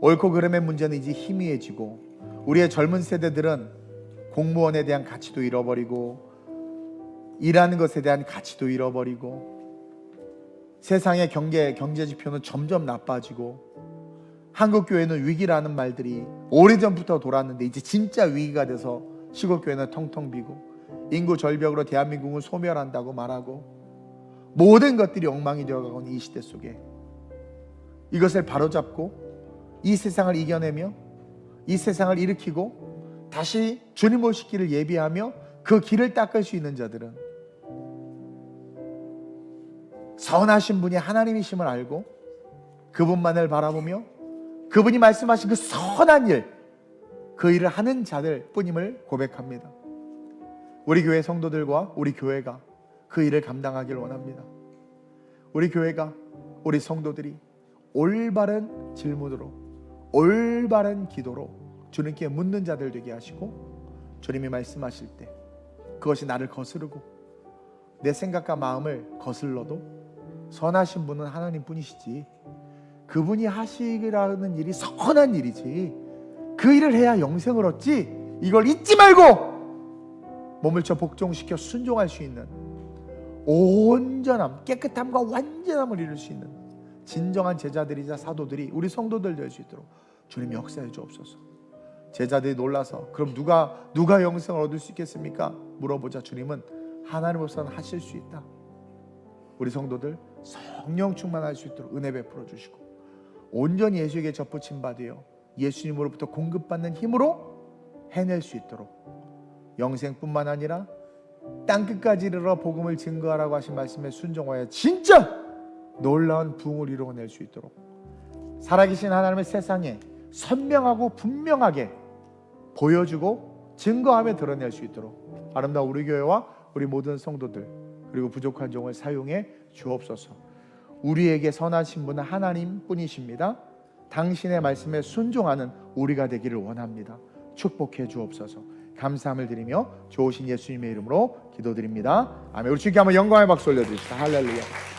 옳고 그름의 문제는 이제 희미해지고, 우리의 젊은 세대들은 공무원에 대한 가치도 잃어버리고, 일하는 것에 대한 가치도 잃어버리고, 세상의 경제 지표는 점점 나빠지고, 한국교회는 위기라는 말들이 오래전부터 돌았는데 이제 진짜 위기가 돼서 시골교회는 텅텅 비고, 인구 절벽으로 대한민국을 소멸한다고 말하고, 모든 것들이 엉망이 되어가고 있는 이 시대 속에 이것을 바로잡고 이 세상을 이겨내며 이 세상을 일으키고 다시 주님 오실 길을 예비하며 그 길을 닦을 수 있는 자들은 선하신 분이 하나님이심을 알고 그분만을 바라보며 그분이 말씀하신 그 선한 일, 그 일을 하는 자들 뿐임을 고백합니다. 우리 교회 성도들과 우리 교회가 그 일을 감당하길 원합니다. 우리 교회가, 우리 성도들이 올바른 질문으로, 올바른 기도로 주님께 묻는 자들 되게 하시고, 주님이 말씀하실 때 그것이 나를 거스르고 내 생각과 마음을 거슬러도 선하신 분은 하나님 뿐이시지, 그분이 하시라는 일이 선한 일이지, 그 일을 해야 영생을 얻지, 이걸 잊지 말고 몸을 쳐 복종시켜 순종할 수 있는 온전함, 깨끗함과 완전함을 이룰 수 있는 진정한 제자들이자 사도들이 우리 성도들 될 수 있도록 주님 역사해 주옵소서. 제자들이 놀라서 그럼 누가 영생을 얻을 수 있겠습니까? 물어보자 주님은 하나님으로서는 하실 수 있다. 우리 성도들 성령 충만할 수 있도록 은혜 베풀어 주시고, 온전히 예수에게 접붙임 받으여 예수님으로부터 공급받는 힘으로 해낼 수 있도록, 영생뿐만 아니라 땅끝까지 이르러 복음을 증거하라고 하신 말씀에 순종하여 진짜 놀라운 부흥을 이루어낼 수 있도록 살아계신 하나님의 세상에 선명하고 분명하게 보여주고 증거하며 드러낼 수 있도록 아름다운 우리 교회와 우리 모든 성도들 그리고 부족한 종을 사용해 주옵소서. 우리에게 선하신 분은 하나님 뿐이십니다. 당신의 말씀에 순종하는 우리가 되기를 원합니다. 축복해 주옵소서. 감사함을 드리며 좋으신 예수님의 이름으로 기도드립니다. 아멘. 우리 주님께 한번 영광의 박수 올려드립시다. 할렐루야.